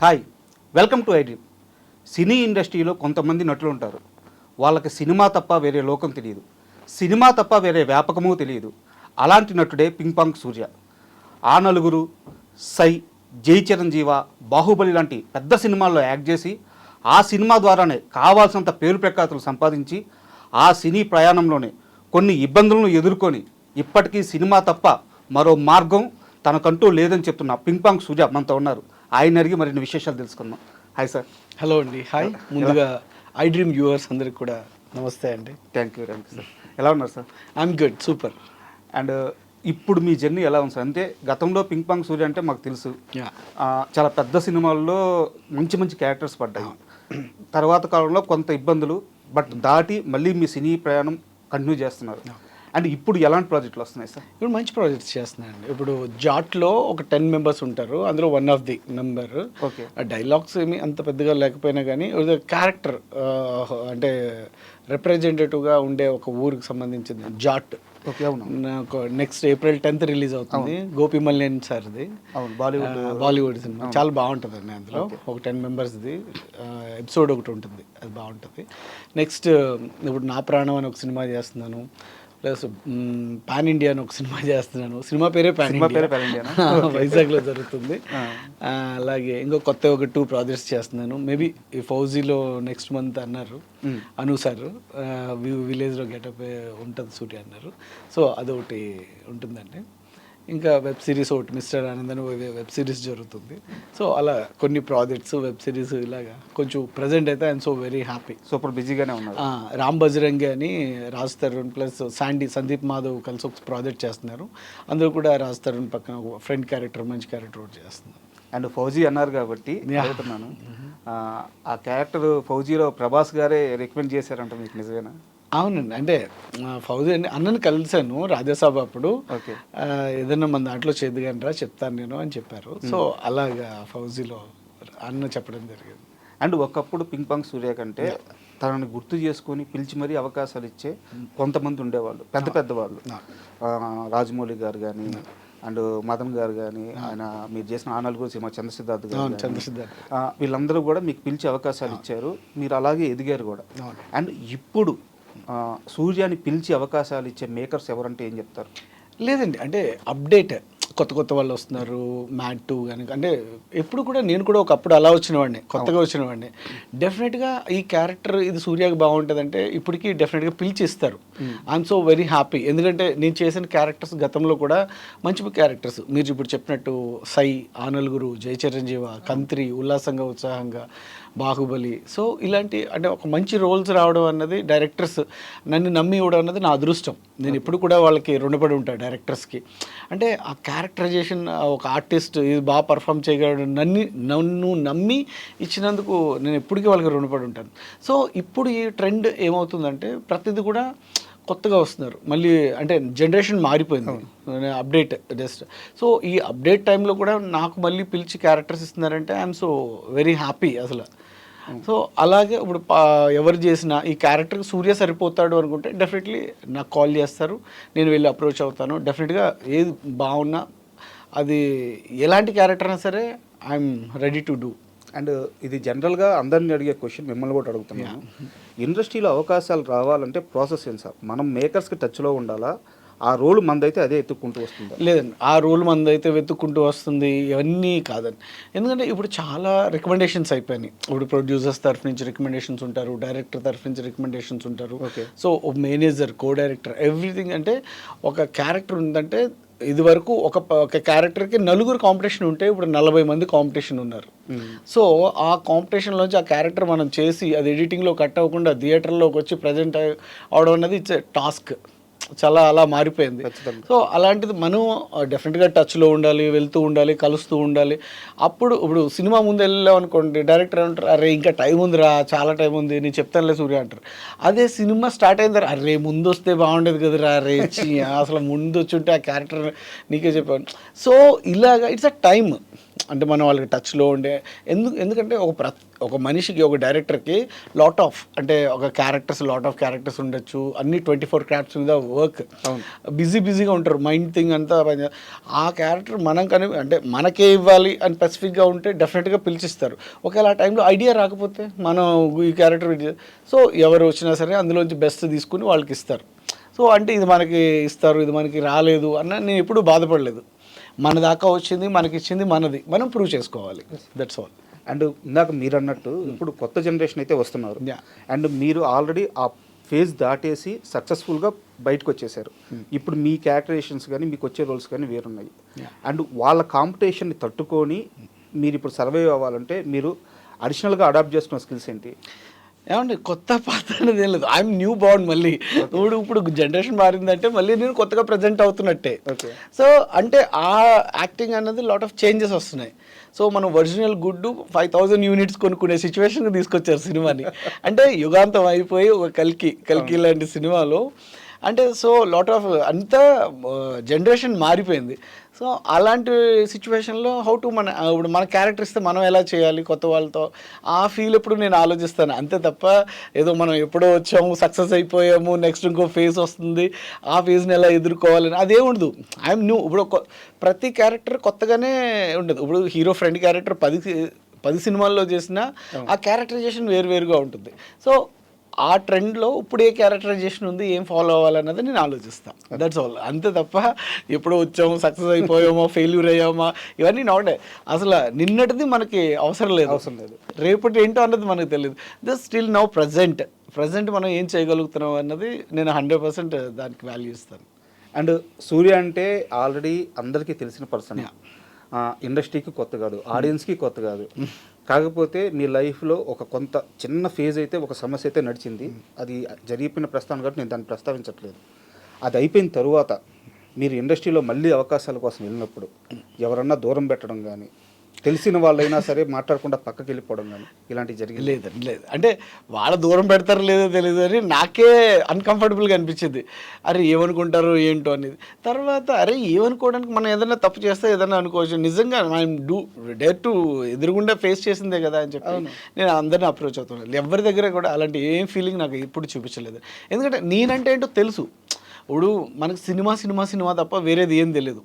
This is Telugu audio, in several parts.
Hi, welcome to iDream. Cine ఇండస్ట్రీలో కొంతమంది నటులు ఉంటారు. వాళ్ళకి సినిమా తప్ప వేరే లోకం తెలియదు, సినిమా తప్ప వేరే వ్యాపకమూ తెలియదు. అలాంటి నటుడే పింక్ పాంగ్ సూర్య. ఆ నలుగురు సై, జై చిరంజీవ, బాహుబలి లాంటి పెద్ద సినిమాల్లో యాక్ట్ చేసి ఆ సినిమా ద్వారానే కావాల్సినంత పేరు ప్రఖ్యాతులు సంపాదించి ఆ సినీ ప్రయాణంలోనే కొన్ని ఇబ్బందులను ఎదుర్కొని ఇప్పటికీ సినిమా తప్ప మరో మార్గం తనకంటూ లేదని చెప్తున్న పింక్ పాంగ్ సూర్య మనతో ఉన్నారు. ఆయన అడిగి మరిన్ని విశేషాలు తెలుసుకుందాం. Hi sir. హలో అండి. హాయ్. ముందుగా ఐ డ్రీమ్ వ్యూవర్స్ అందరికి కూడా నమస్తే అండి. Thank you sir. ఎలా ఉన్నారు sir? I'm good, super. And ఇప్పుడు మీ జర్నీ ఎలా ఉంది సార్? అంటే గతంలో పింక్ పాంగ్ సూర్య అంటే మాకు తెలుసు, చాలా పెద్ద సినిమాల్లో మంచి మంచి క్యారెక్టర్స్ పడ్డాయి. తర్వాత కాలంలో కొంత ఇబ్బందులు బట్ దాటి మళ్ళీ మీ సినీ ప్రయాణం కంటిన్యూ చేస్తున్నారు. అండ్ ఇప్పుడు ఎలాంటి ప్రాజెక్టులు వస్తున్నాయి సార్? ఇప్పుడు మంచి ప్రాజెక్ట్స్ చేస్తున్నాయండి. ఇప్పుడు జాట్లో ఒక 10 మెంబర్స్ ఉంటారు, అందులో one of the member. Okay. Dialogues ఏమి అంత పెద్దగా లేకపోయినా కానీ క్యారెక్టర్ అంటే రిప్రజెంటేటివ్గా ఉండే ఒక ఊరికి సంబంధించింది జాట్. ఓకే, అవును. నాకు నెక్స్ట్ April 10th రిలీజ్ అవుతుంది. గోపి మల్లేన్ సార్ది. అవును, బాలీవుడ్ సినిమా చాలా బాగుంటుందండి. అందులో ఒక 10 మెంబర్స్ది ఎపిసోడ్ ఒకటి ఉంటుంది, అది బాగుంటుంది. నెక్స్ట్ ఇప్పుడు నా ప్రాణం అని ఒక సినిమా చేస్తున్నాను, ప్లస్ పాన్ ఇండియా అని ఒక సినిమా చేస్తున్నాను. సినిమా పేరే పాన్ ఇండియా, వైజాగ్లో జరుగుతుంది. అలాగే ఇంకో కొత్త ఒక 2 ప్రాజెక్ట్స్ చేస్తున్నాను. మేబీ ఈ ఫౌజీలో నెక్స్ట్ మంత్ అన్నారు అను సార్, విలేజ్లో గెటప్ ఉంటుంది సూటి అన్నారు. సో అదొకటి ఉంటుందండి. ఇంకా వెబ్ సిరీస్ ఒకటి మిస్టర్ ఆనంద్ అని వెబ్ సిరీస్ జరుగుతుంది. సో అలా కొన్ని ప్రాజెక్ట్స్, వెబ్ సిరీస్ ఇలాగా కొంచెం ప్రజెంట్ అయితే I'm so very happy. Super బిజీగానే ఉన్నారు. రామ్ బజరంగి అని రాజ్ తరుణ్ ప్లస్ సందీప్ మాధవ్ కలిసి ఒక ప్రాజెక్ట్ చేస్తున్నారు. అందులో కూడా రాజ్ తరుణ్ పక్కన ఒక ఫ్రెండ్ క్యారెక్టర్, మంచి క్యారెక్టర్ ఒకటి చేస్తున్నారు. అండ్ ఫౌజీ అన్నారు కాబట్టి అడుగుతున్నాను, ఆ క్యారెక్టర్ ఫౌజీలో ప్రభాస్ గారే రికమెండ్ చేశారంట, మీకు నిజమేనా? అవునండి. అంటే ఫౌజీ అండి అన్నను కలిశాను రాజ్యసభ అప్పుడు. ఏదన్నా మన దాంట్లో చేద్దుగంటారా చెప్తాను నేను అని చెప్పారు. సో అలాగా ఫౌజీలో అన్న చెప్పడం జరిగింది. అండ్ ఒకప్పుడు పింక్ పాంగ్ సూర్య కంటే తనని గుర్తు చేసుకొని పిలిచి మరీ అవకాశాలు ఇచ్చే కొంతమంది ఉండేవాళ్ళు, పెద్ద పెద్దవాళ్ళు. రాజమౌళి గారు కానీ, అండ్ మదన్ గారు కానీ, ఆయన మీరు చేసిన ఆ నలుగురు సినిమా చంద్రసిద్ధార్థ్ గారు, వీళ్ళందరూ కూడా మీకు పిలిచి అవకాశాలు ఇచ్చారు. మీరు అలాగే ఎదిగారు కూడా. అండ్ ఇప్పుడు సూర్యాని పిలిచి అవకాశాలు ఇచ్చే మేకర్స్ ఎవరంటే ఏం చెప్తారు? లేదండి, అంటే అప్డేట్ కొత్త వాళ్ళు వస్తున్నారు. మ్యాట్ 2 కానీ, అంటే ఎప్పుడు కూడా నేను కూడా ఒకప్పుడు అలా వచ్చినవాడిని, కొత్తగా వచ్చినవాడిని. డెఫినెట్గా ఈ క్యారెక్టర్ ఇది సూర్యకి బాగుంటుంది అంటే ఇప్పటికీ డెఫినెట్గా పిలిచి ఇస్తారు. I'm so very happy. ఎందుకంటే నేను చేసిన క్యారెక్టర్స్ గతంలో కూడా మంచి క్యారెక్టర్స్, మీరు ఇప్పుడు చెప్పినట్టు సై, ఆ నలుగురు, జై చిరంజీవ, కంత్రి, ఉల్లాసంగా ఉత్సాహంగా, బాహుబలి. సో ఇలాంటి అంటే ఒక మంచి రోల్స్ రావడం అన్నది, డైరెక్టర్స్ నన్ను నమ్మి ఇవ్వడం అన్నది నా అదృష్టం. నేను ఎప్పుడు కూడా వాళ్ళకి రుణపడి ఉంటాను డైరెక్టర్స్కి. అంటే ఆ క్యారెక్టరైజేషన్, ఒక ఆర్టిస్ట్ ఇది బాగా పర్ఫామ్ చేయగలడు నన్ను నమ్మి ఇచ్చినందుకు నేను ఎప్పటికీ వాళ్ళకి రుణపడి ఉంటాను. సో ఇప్పుడు ఈ ట్రెండ్ ఏమవుతుందంటే ప్రతిదీ కూడా కొత్తగా వస్తున్నారు మళ్ళీ, అంటే జనరేషన్ మారిపోయింది, అప్డేట్ జస్ట్. సో ఈ అప్డేట్ టైంలో కూడా నాకు మళ్ళీ పిలిచి క్యారెక్టర్స్ ఇస్తున్నారంటే ఐఎమ్ సో వెరీ హ్యాపీ అసలు. సో అలాగే ఇప్పుడు ఎవరు చేసినా ఈ క్యారెక్టర్కి సూర్య సరిపోతాడు అనుకుంటే డెఫినెట్లీ నాకు కాల్ చేస్తారు, నేను వెళ్ళి అప్రోచ్ అవుతాను. డెఫినెట్గా ఏది బాగున్నా, అది ఎలాంటి క్యారెక్టర్ అయినా సరే I'm ready to do. And ఇది జనరల్గా అందరిని అడిగే క్వశ్చన్, మిమ్మల్ని కూడా అడుగుతున్నాను. ఇండస్ట్రీలో అవకాశాలు రావాలంటే ప్రాసెస్ ఏం సార్? మనం మేకర్స్కి టచ్లో ఉండాలా? ఆ రోల్ మందైతే అదే ఎత్తుక్కుంటూ వస్తుంది? లేదండి, ఆ రోల్ మందైతే వెతుక్కుంటూ వస్తుంది ఇవన్నీ కాదండి. ఎందుకంటే ఇప్పుడు చాలా రికమెండేషన్స్ అయిపోయినాయి. ఇప్పుడు ప్రొడ్యూసర్స్ తరఫు నుంచి రికమెండేషన్స్ ఉంటారు, డైరెక్టర్ తరఫు నుంచి రికమెండేషన్స్ ఉంటారు. So manager, co director, everything. అంటే ఒక క్యారెక్టర్ ఉందంటే ఇది వరకు ఒక క్యారెక్టర్కి 4 కాంపిటీషన్ ఉంటే ఇప్పుడు 40 మంది కాంపిటీషన్ ఉన్నారు. సో ఆ కాంపిటీషన్లోంచి ఆ క్యారెక్టర్ మనం చేసి అది ఎడిటింగ్లో కట్ అవ్వకుండా థియేటర్లోకి వచ్చి ప్రజెంట్ అవడం అన్నది ఇట్స్ టాస్క్. చాలా అలా మారిపోయింది. సో అలాంటిది మనం డెఫినెట్గా టచ్లో ఉండాలి, వెళ్తూ ఉండాలి, కలుస్తూ ఉండాలి. ఇప్పుడు సినిమా ముందు వెళ్ళాం అనుకోండి, డైరెక్టర్ అంటారు అరే ఇంకా టైం ఉందిరా, చాలా టైం ఉంది, నేను చెప్తానులే సూర్య అంటారు. అదే సినిమా స్టార్ట్ అయిన తర్వాత అరే ముందు వస్తే బాగుండేది కదరా, రే అసలు ముందు వచ్చి ఉంటే ఆ క్యారెక్టర్ నీకే చెప్పాను. సో ఇలాగా ఇట్స్ అ టైమ్. అంటే మనం వాళ్ళకి టచ్లో ఉండే ఎందుకంటే ఒక మనిషికి ఒక డైరెక్టర్కి అంటే ఒక లాట్ ఆఫ్ క్యారెక్టర్స్ ఉండొచ్చు, అన్ని 24 క్రాఫ్ట్స్ మీద వర్క్, బిజీగా ఉంటారు, మైండ్ థింగ్ అంతా ఆ క్యారెక్టర్ మనం కానీ అంటే మనకే ఇవ్వాలి అని స్పెసిఫిక్గా ఉంటే డెఫినెట్గా పిలిచిస్తారు. ఒకవేళ ఆ టైంలో ఐడియా రాకపోతే మనం ఈ క్యారెక్టర్ సో ఎవరు వచ్చినా సరే అందులోంచి బెస్ట్ తీసుకుని వాళ్ళకి ఇస్తారు. సో అంటే ఇది మనకి ఇస్తారు, ఇది మనకి రాలేదు అన్న నేను ఎప్పుడూ బాధపడలేదు. మన దాకా వచ్చింది, మనకి ఇచ్చింది మనది, మనం ప్రూవ్ చేసుకోవాలి, దట్స్ ఆల్. అండ్ ఇందాక మీరు అన్నట్టు ఇప్పుడు కొత్త జనరేషన్ అయితే వస్తున్నారు, అండ్ మీరు ఆల్రెడీ ఆ ఫేజ్ దాటేసి సక్సెస్ఫుల్గా బయటకు వచ్చేసారు. ఇప్పుడు మీ క్యారెక్టరైజేషన్స్ కానీ మీకు వచ్చే రోల్స్ కానీ వేరున్నాయి. అండ్ వాళ్ళ కాంపిటీషన్ని తట్టుకొని మీరు ఇప్పుడు సర్వైవ్ అవ్వాలంటే మీరు అడిషనల్గా అడాప్ట్ చేసుకున్న స్కిల్స్ ఏంటి? ఏమండి కొత్త పాత్ర అనేది ఏం లేదు, ఐఎమ్ న్యూ బార్న్. మళ్ళీ ఇప్పుడు జనరేషన్ మారిందంటే మళ్ళీ నేను కొత్తగా ప్రజెంట్ అవుతున్నట్టే. సో అంటే ఆ యాక్టింగ్ అన్నది లాట్ ఆఫ్ చేంజెస్ వస్తున్నాయి. సో మనం ఒరిజినల్ గుడ్డు 5000 యూనిట్స్ కొనుక్కునే సిచ్యువేషన్కి తీసుకొచ్చారు సినిమాని. అంటే యుగాంతం అయిపోయి ఒక కల్కి లాంటి సినిమాలో అంటే సో లాట్ ఆఫ్ అంతా జనరేషన్ మారిపోయింది. సో అలాంటి సిచ్యువేషన్లో ఇప్పుడు మన క్యారెక్టర్ ఇస్తే మనం ఎలా చేయాలి కొత్త వాళ్ళతో, ఆ ఫీల్ ఎప్పుడు నేను ఆలోచిస్తాను అంతే తప్ప ఏదో మనం ఎప్పుడో వచ్చాము సక్సెస్ అయిపోయాము నెక్స్ట్ ఇంకో ఫేజ్ వస్తుంది ఆ ఫేజ్ని ఎలా ఎదుర్కోవాలని అదే ఉండదు. I'm new. ఇప్పుడు ప్రతి క్యారెక్టర్ కొత్తగానే ఉండదు. ఇప్పుడు హీరో ఫ్రెండ్ క్యారెక్టర్ 10 సినిమాల్లో చేసినా ఆ క్యారెక్టరైజేషన్ వేరుగా ఉంటుంది. సో ఆ ట్రెండ్లో ఇప్పుడు ఏ క్యారెక్టరైజేషన్ ఉంది, ఏం ఫాలో అవ్వాలన్నది నేను ఆలోచిస్తాను, దట్స్ ఆల్. అంతే తప్ప ఎప్పుడో వచ్చాము సక్సెస్ అయిపోయామో ఫెయిల్యూర్ అయ్యామా ఇవన్నీ నాట్. అసలు నిన్నటిది మనకి అవసరం లేదు, రేపటి ఏంటో అన్నది మనకు తెలియదు. జస్ట్ స్టిల్ నౌ ప్రజెంట్ మనం ఏం చేయగలుగుతున్నాం అన్నది నేను 100% దానికి వాల్యూ ఇస్తాను. అండ్ సూర్య అంటే ఆల్రెడీ అందరికీ తెలిసిన పర్సన్, ఇండస్ట్రీకి కొత్త కాదు, ఆడియన్స్కి కొత్త కాదు. కాకపోతే మీ లైఫ్లో ఒక కొంత చిన్న ఫేజ్ అయితే ఒక సమస్య అయితే నడిచింది, అది జరిగిపోయిన ప్రస్తావన కాబట్టి నేను దాన్ని ప్రస్తావించట్లేదు. అది అయిపోయిన తరువాత మీరు ఇండస్ట్రీలో మళ్ళీ అవకాశాల కోసం వెళ్ళినప్పుడు ఎవరన్నా దూరం పెట్టడం కానీ, తెలిసిన వాళ్ళైనా సరే మాట్లాడకుండా పక్కకి వెళ్ళిపోవడం కానీ ఇలాంటివి జరిగింది? లేదు. అంటే వాళ్ళ దూరం పెడతారో లేదో తెలియదు అని నాకే అన్కంఫర్టబుల్గా అనిపించింది. అరే ఏమనుకుంటారో ఏంటో అనేది. తర్వాత అరే ఏమనుకోవడానికి మనం ఏదైనా తప్పు చేస్తే ఏదైనా అనుకోవచ్చు, నిజంగా మనం డేర్ టు ఎదురుగుండా ఫేస్ చేసిందే కదా అని చెప్పి నేను అందరినీ అప్రోచ్ అవుతున్నాను. ఎవరి దగ్గర కూడా అలాంటి ఏం ఫీలింగ్ నాకు ఎప్పుడు చూపించలేదు. ఎందుకంటే నేనంటే ఏంటో తెలుసు. ఇప్పుడు మనకు సినిమా తప్ప వేరేది ఏం తెలియదు.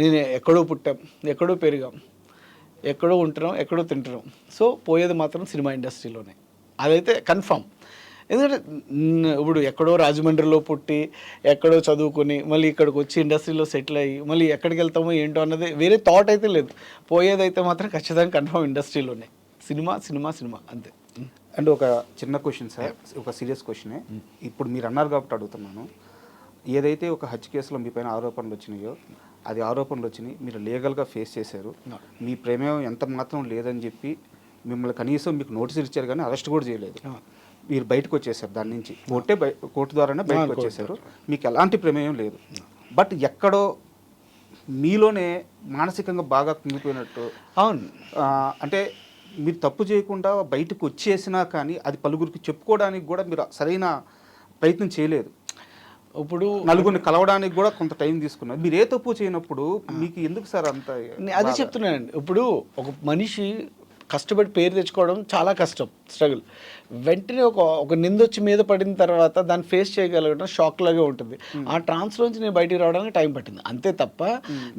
నేను ఎక్కడో పుట్టాం, ఎక్కడో పెరిగాం, ఎక్కడో ఉంటున్నాం, ఎక్కడో తింటున్నాం. సో పోయేది మాత్రం సినిమా ఇండస్ట్రీలోనే, అదైతే కన్ఫామ్. ఎందుకంటే ఇప్పుడు ఎక్కడో రాజమండ్రిలో పుట్టి ఎక్కడో చదువుకొని మళ్ళీ ఇక్కడికి వచ్చి ఇండస్ట్రీలో సెటిల్ అయ్యి మళ్ళీ ఎక్కడికి వెళ్తామో ఏంటో అన్నది వేరే థాట్ అయితే లేదు. పోయేదైతే మాత్రం ఖచ్చితంగా కన్ఫామ్ ఇండస్ట్రీలోనే, సినిమా అంతే. అండ్ ఒక చిన్న క్వశ్చన్ సార్, ఒక సీరియస్ క్వశ్చనే. ఇప్పుడు మీరు అన్నారు కాబట్టి అడుగుతున్నాను. ఏదైతే ఒక హత్య కేసులో మీ పైన ఆరోపణలు వచ్చినాయో అది ఆరోపణలు వచ్చినాయి, మీరు లీగల్గా ఫేస్ చేశారు, మీ ప్రమేయం ఎంత మాత్రం లేదని చెప్పి మిమ్మల్ని కనీసం మీకు నోటీసులు ఇచ్చారు కానీ అరెస్ట్ కూడా చేయలేదు. మీరు బయటకు వచ్చేసారు దాని నుంచి, కోర్టు ద్వారానే బయటకు వచ్చేసారు, మీకు ఎలాంటి ప్రమేయం లేదు. బట్ ఎక్కడో మీలోనే మానసికంగా బాగా కుంగిపోయినట్టు. అవును, అంటే మీరు తప్పు చేయకుండా బయటకు వచ్చేసినా కానీ అది పలుగురికి చెప్పుకోవడానికి కూడా మీరు సరైన ప్రయత్నం చేయలేదు. ఇప్పుడు నలుగురిని కలవడానికి కూడా కొంత టైం తీసుకున్నారు. మీరు ఏ తప్పు చేయనప్పుడు మీకు ఎందుకు సార్ అంత? అదే చెప్తున్నానండి. ఇప్పుడు ఒక మనిషి కష్టపడి పేరు తెచ్చుకోవడం చాలా కష్టం, స్ట్రగుల్. వెంటనే ఒక నిందొచ్చి మీద పడిన తర్వాత దాన్ని ఫేస్ చేయగలగడం షాక్ లాగే ఉంటుంది. ఆ ట్రాన్స్లోంచి నేను బయటికి రావడానికి టైం పట్టింది అంతే తప్ప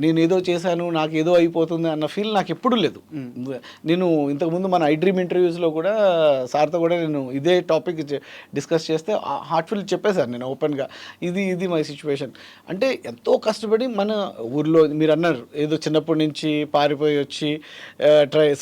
నేను ఏదో చేశాను నాకు ఏదో అయిపోతుంది అన్న ఫీల్ నాకు ఎప్పుడూ లేదు. నేను ఇంతకుముందు మన ఐ డ్రీమ్ ఇంటర్వ్యూస్లో కూడా సార్తో కూడా నేను ఇదే టాపిక్ డిస్కస్ చేస్తే హార్ట్ఫుల్ చెప్పేశాను నేను ఓపెన్గా, ఇది మై సిచ్యువేషన్. అంటే ఎంతో కష్టపడి మన ఊర్లో మీరు అన్నారు ఏదో చిన్నప్పటి నుంచి పారిపోయి వచ్చి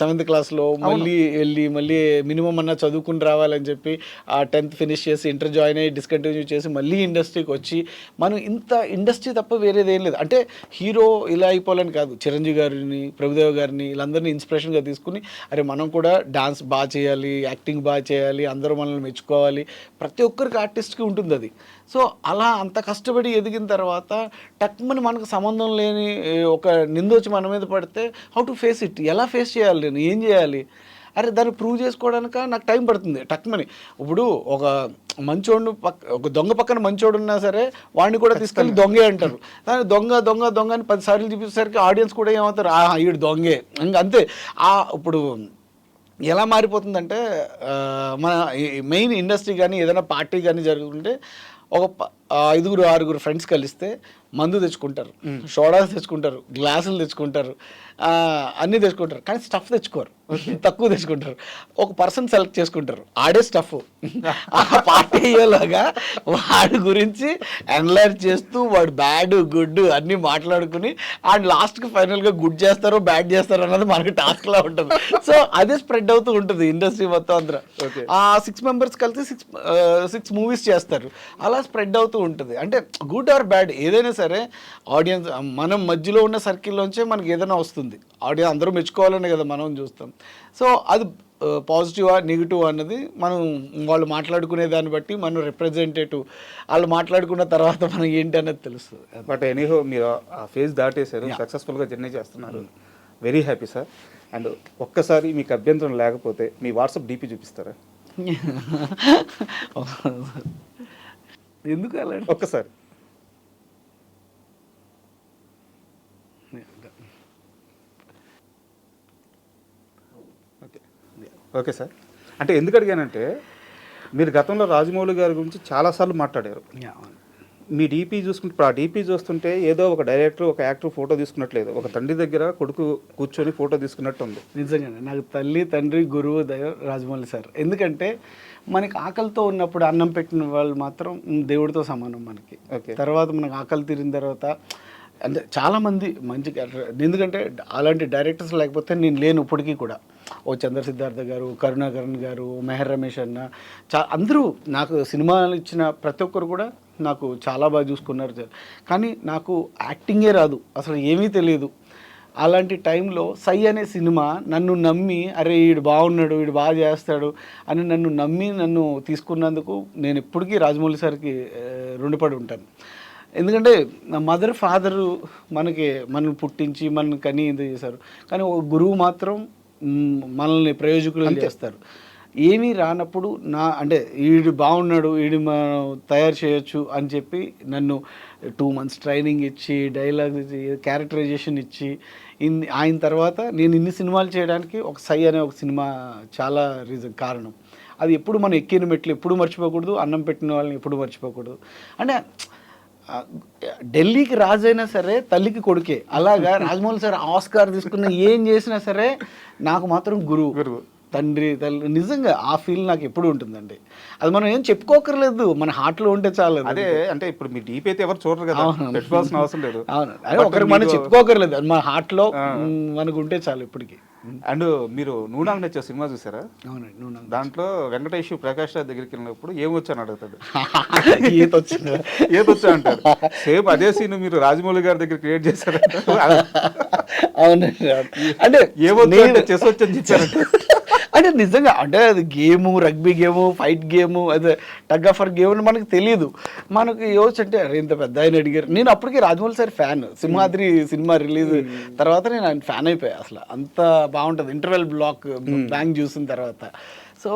7th క్లాస్లో మళ్ళీ మినిమం అన్న చదువుకుని రావాలని చెప్పి ఆ 10th ఫినిష్ చేసి ఇంటర్ జాయిన్ అయ్యి డిస్కంటిన్యూ చేసి మళ్ళీ ఇండస్ట్రీకి వచ్చి మనం ఇంత ఇండస్ట్రీ తప్ప వేరేది ఏం లేదు. అంటే హీరో ఇలా అయిపోవాలని కాదు, చిరంజీవి గారిని ప్రభుదేవ గారిని వీళ్ళందరినీ ఇన్స్పిరేషన్గా తీసుకుని అరే మనం కూడా డాన్స్ బాగా చేయాలి, యాక్టింగ్ బాగా చేయాలి, అందరూ మనల్ని మెచ్చుకోవాలి, ప్రతి ఒక్కరికి ఆర్టిస్ట్కి ఉంటుంది అది. సో అలా అంత కష్టపడి ఎదిగిన తర్వాత టక్మని మనకు సంబంధం లేని ఒక నిందొచ్చి మన మీద పడితే హౌ టు ఫేస్ ఇట్, ఎలా ఫేస్ చేయాలి, నేను ఏం చేయాలి అరే దాన్ని ప్రూవ్ చేసుకోవడానికి నాకు టైం పడుతుంది టక్మని. ఇప్పుడు ఒక మంచోడు ఒక దొంగ పక్కన మంచోడు ఉన్నా సరే వాడిని కూడా తీసుకెళ్ళి దొంగే అంటారు. దాన్ని దొంగ దొంగ దొంగ అని 10 సార్లు చూపించేసరికి ఆడియన్స్ కూడా ఏమవుతారు, ఈడు దొంగే ఇంకా అంతే. ఇప్పుడు ఎలా మారిపోతుందంటే మన మెయిన్ ఇండస్ట్రీ కానీ ఏదైనా పార్టీ కానీ జరుగుతుంటే ఒక 5-6 ఫ్రెండ్స్ కలిస్తే మందు తెచ్చుకుంటారు, సోడాస్ తెచ్చుకుంటారు, గ్లాసులు తెచ్చుకుంటారు, అన్నీ తెచ్చుకుంటారు, కానీ స్టఫ్ తెచ్చుకోరు, తక్కువ తెచ్చుకుంటారు. ఒక పర్సన్ సెలెక్ట్ చేసుకుంటారు, ఆడే స్టఫ్. ఆ పార్టీ అయ్యేలాగా వాడి గురించి అనలైజ్ చేస్తూ వాడు బ్యాడ్ గుడ్ అన్నీ మాట్లాడుకుని అండ్ లాస్ట్కి ఫైనల్గా గుడ్ చేస్తారో బ్యాడ్ చేస్తారో అన్నది మనకి టాస్క్లా ఉంటుంది. సో అదే స్ప్రెడ్ అవుతూ ఉంటుంది ఇండస్ట్రీ మొత్తం అందరూ. ఆ 6 మెంబర్స్ కలిసి 6 మూవీస్ చేస్తారు, అలా స్ప్రెడ్ అవుతూ ఉంటుంది. అంటే గుడ్ ఆర్ బ్యాడ్ ఏదైనా సరే ఆడియన్స్ మనం మధ్యలో ఉన్న సర్కిల్లోంచే మనకి ఏదైనా వస్తుంది. ఆడియన్స్ అందరూ మెచ్చుకోవాలనే కదా మనం చూస్తాం. సో అది పాజిటివా నెగిటివ్ అన్నది మనం వాళ్ళు మాట్లాడుకునే దాన్ని బట్టి మనం రిప్రజెంటేటివ్ వాళ్ళు మాట్లాడుకున్న తర్వాత మనం ఏంటి అన్నది తెలుస్తుంది. బట్ ఎనీహో మీరు ఆ ఫేజ్ దాటేశారు, సక్సెస్ఫుల్గా జర్నీ చేస్తున్నారు, వెరీ హ్యాపీ సార్. అండ్ ఒక్కసారి మీకు అభ్యంతరం లేకపోతే మీ వాట్సాప్ డీపీ చూపిస్తారా? ఎందుకు అలా ఒక్కసారి ఓకే సార్. అంటే ఎందుకు అడిగానంటే మీరు గతంలో రాజమౌళి గారి గురించి చాలాసార్లు మాట్లాడారు. మీ డీపీ చూసుకుంటే ఇప్పుడు ఆ డీపీ చూస్తుంటే ఏదో ఒక డైరెక్టర్ ఒక యాక్టర్ ఫోటో తీసుకున్నట్లేదు, ఒక తండ్రి దగ్గర కొడుకు కూర్చొని ఫోటో తీసుకున్నట్టు ఉంది. నిజంగానే నాకు తల్లి తండ్రి గురువు దైవం రాజమౌళి సార్. ఎందుకంటే మనకి ఆకలితో ఉన్నప్పుడు అన్నం పెట్టిన వాళ్ళు మాత్రం దేవుడితో సమానం మనకి. తర్వాత మనకు ఆకలి తీరిన తర్వాత అంటే చాలామంది మంచి క్యారెక్టర్, ఎందుకంటే అలాంటి డైరెక్టర్స్ లేకపోతే నేను లేను ఇప్పటికీ కూడా. ఓ చంద్ర సిద్ధార్థ గారు, కరుణాకరణ్ గారు, మెహర్ రమేష్ అన్న, అందరూ నాకు సినిమాలు ఇచ్చిన ప్రతి ఒక్కరు కూడా నాకు చాలా బాగా చూసుకున్నారు. కానీ నాకు యాక్టింగే రాదు, అసలు ఏమీ తెలియదు. అలాంటి టైంలో సై అనే సినిమా నన్ను నమ్మి అరే వీడు బాగున్నాడు వీడు బాగా చేస్తాడు అని నన్ను నమ్మి నన్ను తీసుకున్నందుకు నేను ఎప్పటికీ రాజమౌళి సార్కి రుణపడి ఉంటాను. ఎందుకంటే నా మదర్ ఫాదరు మనల్ని పుట్టించి మనల్ని కని ఇది చేశారు, కానీ ఒక గురువు మాత్రం మనల్ని ప్రయోజకులు చేస్తారు. ఏమీ రానప్పుడు అంటే వీడు బాగున్నాడు వీడు మనం తయారు చేయొచ్చు అని చెప్పి నన్ను 2 months ట్రైనింగ్ ఇచ్చి డైలాగ్ క్యారెక్టరైజేషన్ ఇచ్చి ఆయన తర్వాత నేను ఇన్ని సినిమాలు చేయడానికి ఒక సై అనే ఒక సినిమా చాలా కారణం. అది ఎప్పుడు మనం ఎక్కిన మెట్లు ఎప్పుడు మర్చిపోకూడదు, అన్నం పెట్టిన వాళ్ళని ఎప్పుడు మర్చిపోకూడదు. అంటే ఢిల్లీకి రాజైనా సరే తల్లికి కొడుకే, అలాగా రాజమౌళి సార్ ఆస్కార్ తీసుకున్న ఏం చేసినా సరే నాకు మాత్రం గురువు తండ్రి తల్లి. నిజంగా ఆ ఫీల్ నాకు ఎప్పుడు ఉంటుందండి. అది మనం ఏం చెప్పుకోకర్లేదు, మన హార్ట్లో ఉంటే చాలు. అదే అంటే ఇప్పుడు మీ డీప్ అయితే ఎవరు చూడరు కదా, పెట్టుకోవాల్సిన అవసరం లేదు. అవును, అదే ఒకరికి మనం చెప్పుకోకర్లేదు, అది మన హార్ట్లో మనకు ఉంటే చాలు ఇప్పటికీ. అండ్ మీరు నూనాంగ్ నచ్చే సినిమా చూసారా? అవునండి, నూనాంగ్. దాంట్లో వెంకటేష్ ప్రకాష్ రాజ్ దగ్గరికి వెళ్ళినప్పుడు ఏమొచ్చాను అడుగుతాడు, ఏదొచ్చా అంటారు. సేమ్ అదే సీన్ మీరు రాజమౌళి గారి దగ్గర క్రియేట్ చేశారు. అవునండి, అంటే ఏమొచ్చా అంటే చెస్ వచ్చని చెప్పారంటే అంటే నిజంగా అంటే అది game, rugby game, fight game, అదే టగ్ ఆఫ్ వార్ గేమ్ అని మనకు తెలియదు. మనకు యోచ్ అంటే అరే ఇంత పెద్ద ఆయన అడిగారు. నేను అప్పటికే Rajamouli sir fan, Simhadri cinema release తర్వాత నేను ఆయన ఫ్యాన్ అయిపోయా. అసలు అంత బాగుంటుంది ఇంటర్వెల్ బ్లాక్ బ్యాంక్ చూసిన తర్వాత. So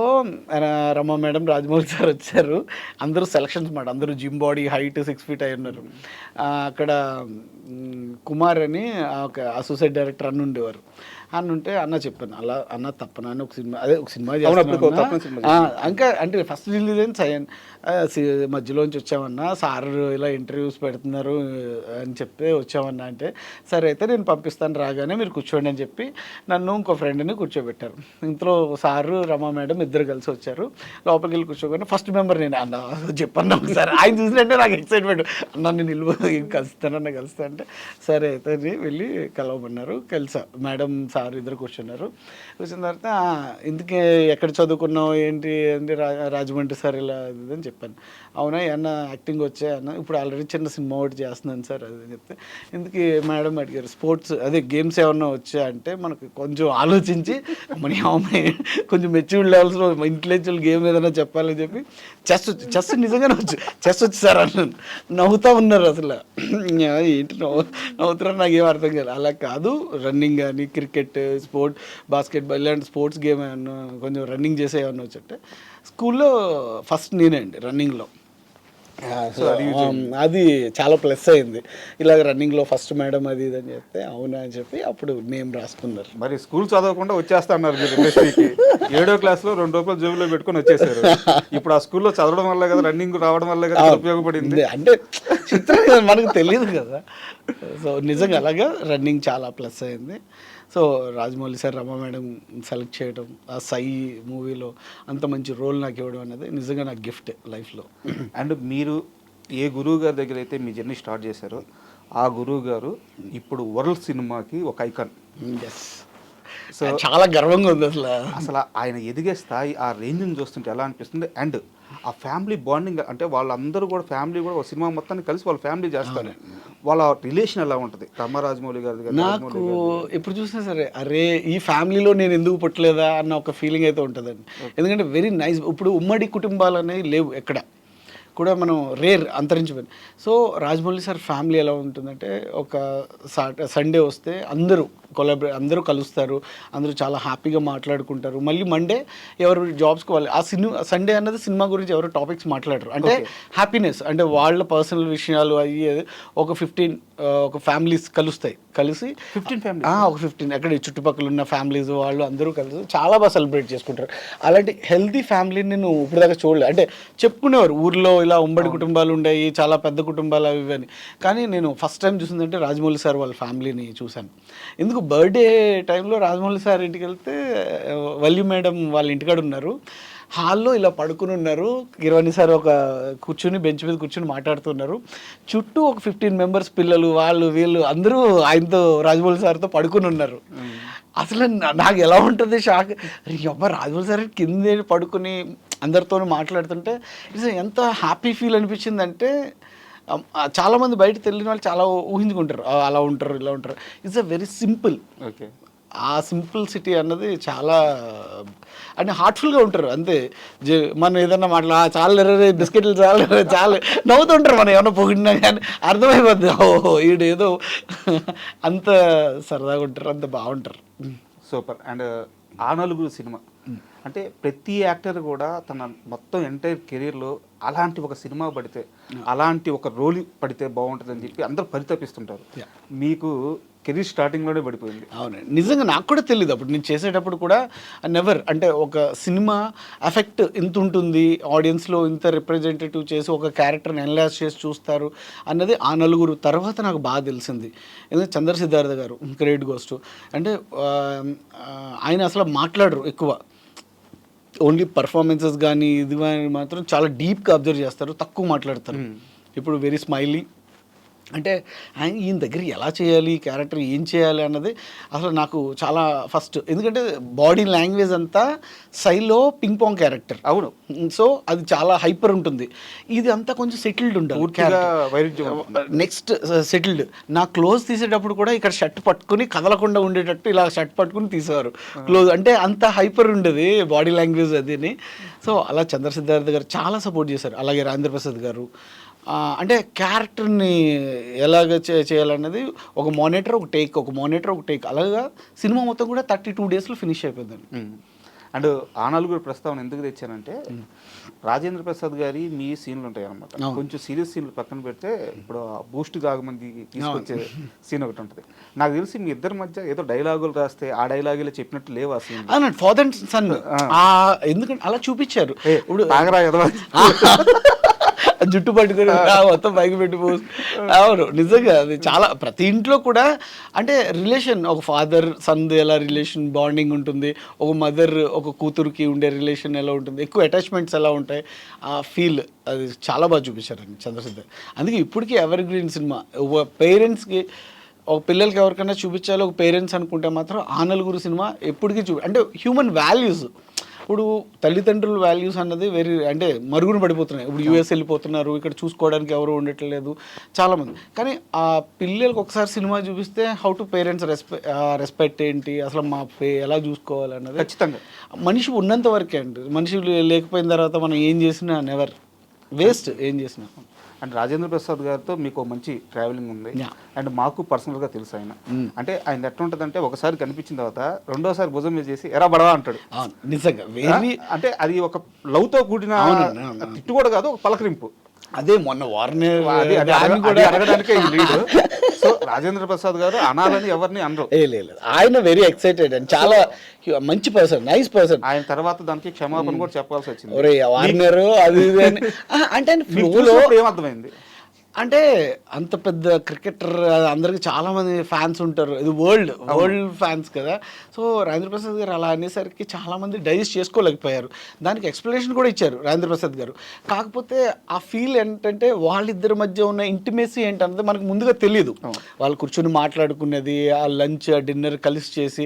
Rama madam, Rajamouli sir వచ్చారు, అందరూ సెలక్షన్స్ మాట, అందరూ జిమ్ బాడీ, హైట్ 6 feet అయి ఉన్నారు. అక్కడ కుమార్ అని ఒక అసోసియేట్ డైరెక్టర్ అన్న ఉండేవారు. ఉంటే అన్న చెప్పాను అలా అన్న తప్పన అని ఒక సినిమా ఇంకా అంటే ఫస్ట్ రిలీజ్ అయిన మధ్యలోంచి వచ్చామన్నా సార్ ఇలా ఇంటర్వ్యూస్ పెడుతున్నారు అని చెప్తే వచ్చామన్నా అంటే సరే అయితే నేను పంపిస్తాను రాగానే మీరు కూర్చోండి అని చెప్పి నన్ను ఇంకో ఫ్రెండ్ని కూర్చోబెట్టారు. ఇంట్లో సారు రమా మేడం ఇద్దరు కలిసి వచ్చారు. లోపలికి వెళ్ళి కూర్చోగానే ఫస్ట్ మెంబర్ నేను అన్న చెప్పన్నా ఒకసారి. ఆయన చూసినట్టే నాకు ఎక్సైట్మెంట్, అన్న నేను నిలువ కలుస్తానన్న కలుస్తా అంటే సరే అయితే వెళ్ళి కలవమన్నారు. కలిసా మేడం సార్ ఇద్దరు కూర్చున్నారు. కూర్చున్న తర్వాత ఇందుకే ఎక్కడ చదువుకున్నావు ఏంటి అంటే రాజమండ్రి సార్ ఇలా అని చెప్పాను. అవునా అన్న యాక్టింగ్ వచ్చాయి అన్న, ఇప్పుడు ఆల్రెడీ చిన్న సినిమా ఒకటి చేస్తున్నాను సార్ అది చెప్తే ఎందుకు మేడం అడిగారు స్పోర్ట్స్ అదే గేమ్స్ ఏమన్నా వచ్చా అంటే మనకు కొంచెం ఆలోచించి మన అమ్మాయి కొంచెం మెచ్యూర్డ్ లెవెల్స్లో ఇంటెలెక్చువల్ గేమ్ ఏదైనా చెప్పాలని చెప్పి చెస్ నిజంగానే చెస్ వచ్చి సార్ అన్నాను. నవ్వుతూ ఉన్నారు అసలు, ఏంటి నవ్వుతున్నారు నాకు ఏం అర్థం కాదు. అలా కాదు రన్నింగ్ కానీ క్రికెట్ క్రికెట్, బాస్కెట్బాల్ ఇలాంటి స్పోర్ట్స్ గేమ్ ఏమన్నా కొంచెం రన్నింగ్ చేసే ఏమన్నా వచ్చంటే స్కూల్లో ఫస్ట్ నేనే అండి రన్నింగ్లో. సో అది చాలా ప్లస్ అయింది. ఇలాగ రన్నింగ్లో ఫస్ట్ మేడం అది ఇది అని చెప్తే అవునా అని చెప్పి అప్పుడు నేమ్ రాసుకున్నారు. మరి స్కూల్ చదవకుండా వచ్చేస్తా అన్నారు మీరు ఇండస్ట్రీకి. 7వ క్లాస్లో 2 రూపాయలు జేబులో పెట్టుకొని వచ్చేసారు. ఇప్పుడు ఆ స్కూల్లో చదవడం వల్ల కదా, రన్నింగ్ రావడం వల్ల కదా ఉపయోగపడింది. అంటే చిత్రం మనకు తెలియదు కదా. సో నిజంగా అలాగా రన్నింగ్ చాలా ప్లస్ అయింది. So Rajamouli sir, Rama madam select చేయడం, ఆ సై మూవీలో అంత మంచి రోల్ నాకు ఇవ్వడం అనేది నిజంగా నాకు గిఫ్ట్ లైఫ్లో. అండ్ మీరు ఏ గురువు గారి దగ్గర అయితే మీ జర్నీ స్టార్ట్ చేశారో ఆ గురువు గారు ఇప్పుడు వరల్డ్ సినిమాకి ఒక ఐకాన్. ఎస్, సో చాలా గర్వంగా ఉంది అసలు ఆయన ఎదిగే స్థాయి, ఆ రేంజ్ని చూస్తుంటే ఎలా అనిపిస్తుంది. అండ్ ఆ ఫ్యామిలీ బాండింగ్ అంటే వాళ్ళందరూ కూడా ఫ్యామిలీ కూడా ఒక సినిమా మొత్తాన్ని కలిసి వాళ్ళ ఫ్యామిలీ చేస్తారు. వాళ్ళ రిలేషన్ ఎలా ఉంటుంది రాజమౌళి గారి? నాకు ఎప్పుడు చూసినా సరే అరే ఈ ఫ్యామిలీలో నేను ఎందుకు పుట్టలేదా అన్న ఒక ఫీలింగ్ అయితే ఉంటుందండి. ఎందుకంటే వెరీ నైస్. ఇప్పుడు ఉమ్మడి కుటుంబాలు అనేవి లేవు ఎక్కడ కూడా, మనం రేర్ అంతరించిపోయింది. సో రాజమౌళి సార్ ఫ్యామిలీ ఎలా ఉంటుందంటే ఒక సండే వస్తే అందరూ కలుస్తారు, అందరూ చాలా హ్యాపీగా మాట్లాడుకుంటారు. మళ్ళీ మండే ఎవరు జాబ్స్కి వాళ్ళు, ఆ సండే అన్నది సినిమా గురించి ఎవరు టాపిక్స్ మాట్లాడరు. అంటే హ్యాపీనెస్, అంటే వాళ్ళ పర్సనల్ విషయాలు అయ్యి ఒక ఫ్యామిలీస్ కలిసి 15 అక్కడ చుట్టుపక్కల ఉన్న ఫ్యామిలీస్ వాళ్ళు అందరూ కలిసి చాలా బాగా సెలబ్రేట్ చేసుకుంటారు. అలాంటి హెల్తీ ఫ్యామిలీని నేను ఇప్పటిదాకా చూడలేదు. అంటే చెప్పుకునేవారు ఊర్లో ఇలా ఉమ్మడి కుటుంబాలు ఉండేవి, చాలా పెద్ద కుటుంబాలు అవి ఇవని. కానీ నేను ఫస్ట్ టైం చూసిందంటే రాజమౌళి సార్ వాళ్ళ ఫ్యామిలీని చూశాను. ఎందుకు బర్త్డే టైంలో రాజమౌళి సార్ ఇంటికి వెళ్తే వల్లి మేడం వాళ్ళ ఇంటికాడ ఉన్నారు, హాల్లో ఇలా పడుకుని ఉన్నారు. కిరవాణి సార్ బెంచ్ మీద కూర్చుని మాట్లాడుతున్నారు. చుట్టూ ఒక 15 మెంబర్స్ పిల్లలు, వీళ్ళు అందరూ ఆయనతో రాజమౌళి సార్తో పడుకుని ఉన్నారు. అసలు నాకు ఎలా ఉంటుంది షాక్. రాజమౌళి సార్ కింద పడుకుని అందరితో మాట్లాడుతుంటే ఎంత హ్యాపీ ఫీల్ అనిపించిందంటే, చాలామంది బయట తెలియని వాళ్ళు చాలా ఊహించుకుంటారు, అలా ఉంటారు ఇలా ఉంటారు. It's a very simple. Okay, ఆ సింపుల్సిటీ అన్నది చాలా అంటే హార్ట్ఫుల్గా ఉంటారు. అంతే, మనం ఏదన్నా చాలా బిస్కెట్లు చాలా నవ్వుతుంటారు. మనం ఏమన్నా పొగిడినా కానీ అర్థమైపోద్ది, ఓహో వీడు ఏదో అంత సరదాగా ఉంటారు, అంత బాగుంటారు. సూపర్. అండ్ ఆ నలుగురు సినిమా అంటే ప్రతి యాక్టర్ కూడా తన మొత్తం ఎంటైర్ కెరీర్లో అలాంటి ఒక సినిమా పడితే, అలాంటి ఒక రోల్ పడితే బాగుంటుందని చెప్పి అందరూ పరితపిస్తుంటారు. మీకు కెరీర్ స్టార్టింగ్లోనే పడిపోయింది. అవునండి, నిజంగా నాకు కూడా తెలియదు. అప్పుడు నేను చేసేటప్పుడు కూడా నెవర్, అంటే ఒక సినిమా ఎఫెక్ట్ ఇంత ఉంటుంది, ఆడియన్స్లో ఇంత రిప్రజెంటేటివ్ చేసి ఒక క్యారెక్టర్ని ఎన్లాస్ చేసి చూస్తారు అన్నది ఆ నలుగురు తర్వాత నాకు బాగా తెలిసింది. ఎందుకంటే చంద్ర సిద్ధార్థ గారు క్రెడిట్ గోస్ట్. అంటే ఆయన అసలు మాట్లాడరు ఎక్కువ, ఓన్లీ పర్ఫార్మెన్సెస్ కానీ ఇది కానీ మాత్రం చాలా డీప్గా అబ్జర్వ్ చేస్తారు, తక్కువ మాట్లాడతారు. ఇప్పుడు వెరీ స్మైలీ. అంటే ఆయన ఈయన దగ్గర ఎలా చేయాలి, ఈ క్యారెక్టర్ ఏం చేయాలి అన్నది అసలు నాకు చాలా ఫస్ట్. ఎందుకంటే బాడీ లాంగ్వేజ్ అంతా సైలో పింగ్ పాంగ్ క్యారెక్టర్. అవును, సో అది చాలా హైపర్ ఉంటుంది. ఇది అంతా కొంచెం సెటిల్డ్ ఉంటుంది. Next settled. నా క్లోజ్ తీసేటప్పుడు కూడా ఇక్కడ షర్ట్ పట్టుకుని కదలకుండా ఉండేటట్టు ఇలా షర్ట్ పట్టుకుని తీసేవారు క్లోజ్. అంటే అంత హైపర్ ఉండేది బాడీ లాంగ్వేజ్ అదిని. సో అలా చంద్ర సిద్ధార్థ గారు చాలా సపోర్ట్ చేశారు. అలాగే రాజేంద్ర ప్రసాద్ గారు. అంటే క్యారెక్టర్ని ఎలాగ చేయాలన్నది ఒక మానిటర్ ఒక టేక్ అలాగా సినిమా మొత్తం కూడా 32 డేస్లో ఫినిష్ అయిపోయిందండి. అండ్ ఆ నలుగురు ప్రస్తావన ఎందుకు తెచ్చానంటే, రాజేంద్ర ప్రసాద్ గారి మీ సీన్లు ఉంటాయి అనమాట. కొంచెం సీరియస్ సీన్లు పక్కన పెడితే, ఇప్పుడు బూస్ట్ కాగమంది తీసుకొచ్చే సీన్ ఒకటి ఉంటుంది. నాకు తెలిసి మీ ఇద్దరి మధ్య ఏదో డైలాగులు రాస్తే ఆ డైలాగులు చెప్పినట్టు లేవు ఆ సీన్. ఫాదర్ అండ్ సన్ ఎందుకంటే అలా చూపించారు. ఇప్పుడు జుట్టు పట్టుకుని మొత్తం పైకి పెట్టిపోయి. అవును, నిజంగా అది చాలా ప్రతి ఇంట్లో కూడా అంటే రిలేషన్, ఒక ఫాదర్ సన్ ఎలా రిలేషన్ బాండింగ్ ఉంటుంది, ఒక మదర్ ఒక కూతురుకి ఉండే రిలేషన్ ఎలా ఉంటుంది, ఎక్కువ అటాచ్మెంట్స్ ఎలా ఉంటాయి, ఆ ఫీల్ అది చాలా బాగా చూపించారండి చంద్రశేఖర్. అందుకే ఇప్పటికీ ఎవర్ గ్రీన్ సినిమా. ఒక పేరెంట్స్కి, ఒక పిల్లలకి ఎవరికైనా చూపించాలి ఒక పేరెంట్స్ అనుకుంటే మాత్రం ఆ నలుగురు సినిమా ఎప్పటికీ అంటే హ్యూమన్ వాల్యూస్. ఇప్పుడు తల్లిదండ్రుల వాల్యూస్ అన్నది అంటే మరుగున పడిపోతున్నాయి. ఇప్పుడు యూఎస్ వెళ్ళిపోతున్నారు, ఇక్కడ చూసుకోవడానికి ఎవరు ఉండట్లేదు చాలామంది. కానీ ఆ పిల్లలకు ఒకసారి సినిమా చూపిస్తే హౌ టు పేరెంట్స్ రెస్పెక్ట్ ఏంటి, అసలు ఎలా చూసుకోవాలి అన్నది ఖచ్చితంగా మనిషి ఉన్నంత వరకే అండి. మనిషి లేకపోయిన తర్వాత మనం ఏం చేసినా నెవర్ వేస్ట్, ఏం చేసినా. అండ్ రాజేంద్ర ప్రసాద్ గారితో మీకు ఓ మంచి ట్రావెలింగ్ ఉంది. Yeah. అండ్ మాకు పర్సనల్గా తెలుసు ఆయన. అంటే ఆయన ఎట్లా ఉంటుందంటే ఒకసారి కనిపించిన తర్వాత రెండోసారి భుజం మీద చేసి ఎరా బడవా అంటాడు. నిజంగా వెరీ, అంటే అది ఒక లవ్తో కూడిన తిట్టు కూడా కాదు, ఒక పలకరింపు. అదే మొన్న వార్నర్ అడగడానికే ఈ లీడ్. సో రాజేంద్ర ప్రసాద్ గారు అనాలని ఎవరిని అనరు. లేదు, ఆయన వెరీ ఎక్సైటెడ్ అండ్ చాలా మంచి పర్సన్, నైస్ పర్సన్. ఆయన తర్వాత దానికి క్షమాపణ కూడా చెప్పాల్సి వచ్చింది. ఒరే వార్నర్ అది ఇది అని అంటే ఏమర్థమైంది అంటే అంత పెద్ద క్రికెటర్ అందరికి చాలా మంది ఫ్యాన్స్ ఉంటారు, ఇది వరల్డ్ ఫ్యాన్స్ కదా. సో రాజేంద్ర ప్రసాద్ గారు అలా అనేసరికి చాలా మంది డైజెస్ట్ చేసుకోలేకపోయారు. దానికి ఎక్స్ప్లెనేషన్ కూడా ఇచ్చారు రాజేంద్ర ప్రసాద్ గారు. కాకపోతే ఆ ఫీల్ ఏంటంటే వాళ్ళిద్దరి మధ్య ఉన్న ఇంటిమేసీ ఏంటన్నది మనకు ముందుగా తెలియదు. వాళ్ళు కూర్చొని మాట్లాడుకున్నది, ఆ లంచ్ ఆ డిన్నర్ కలిసి చేసి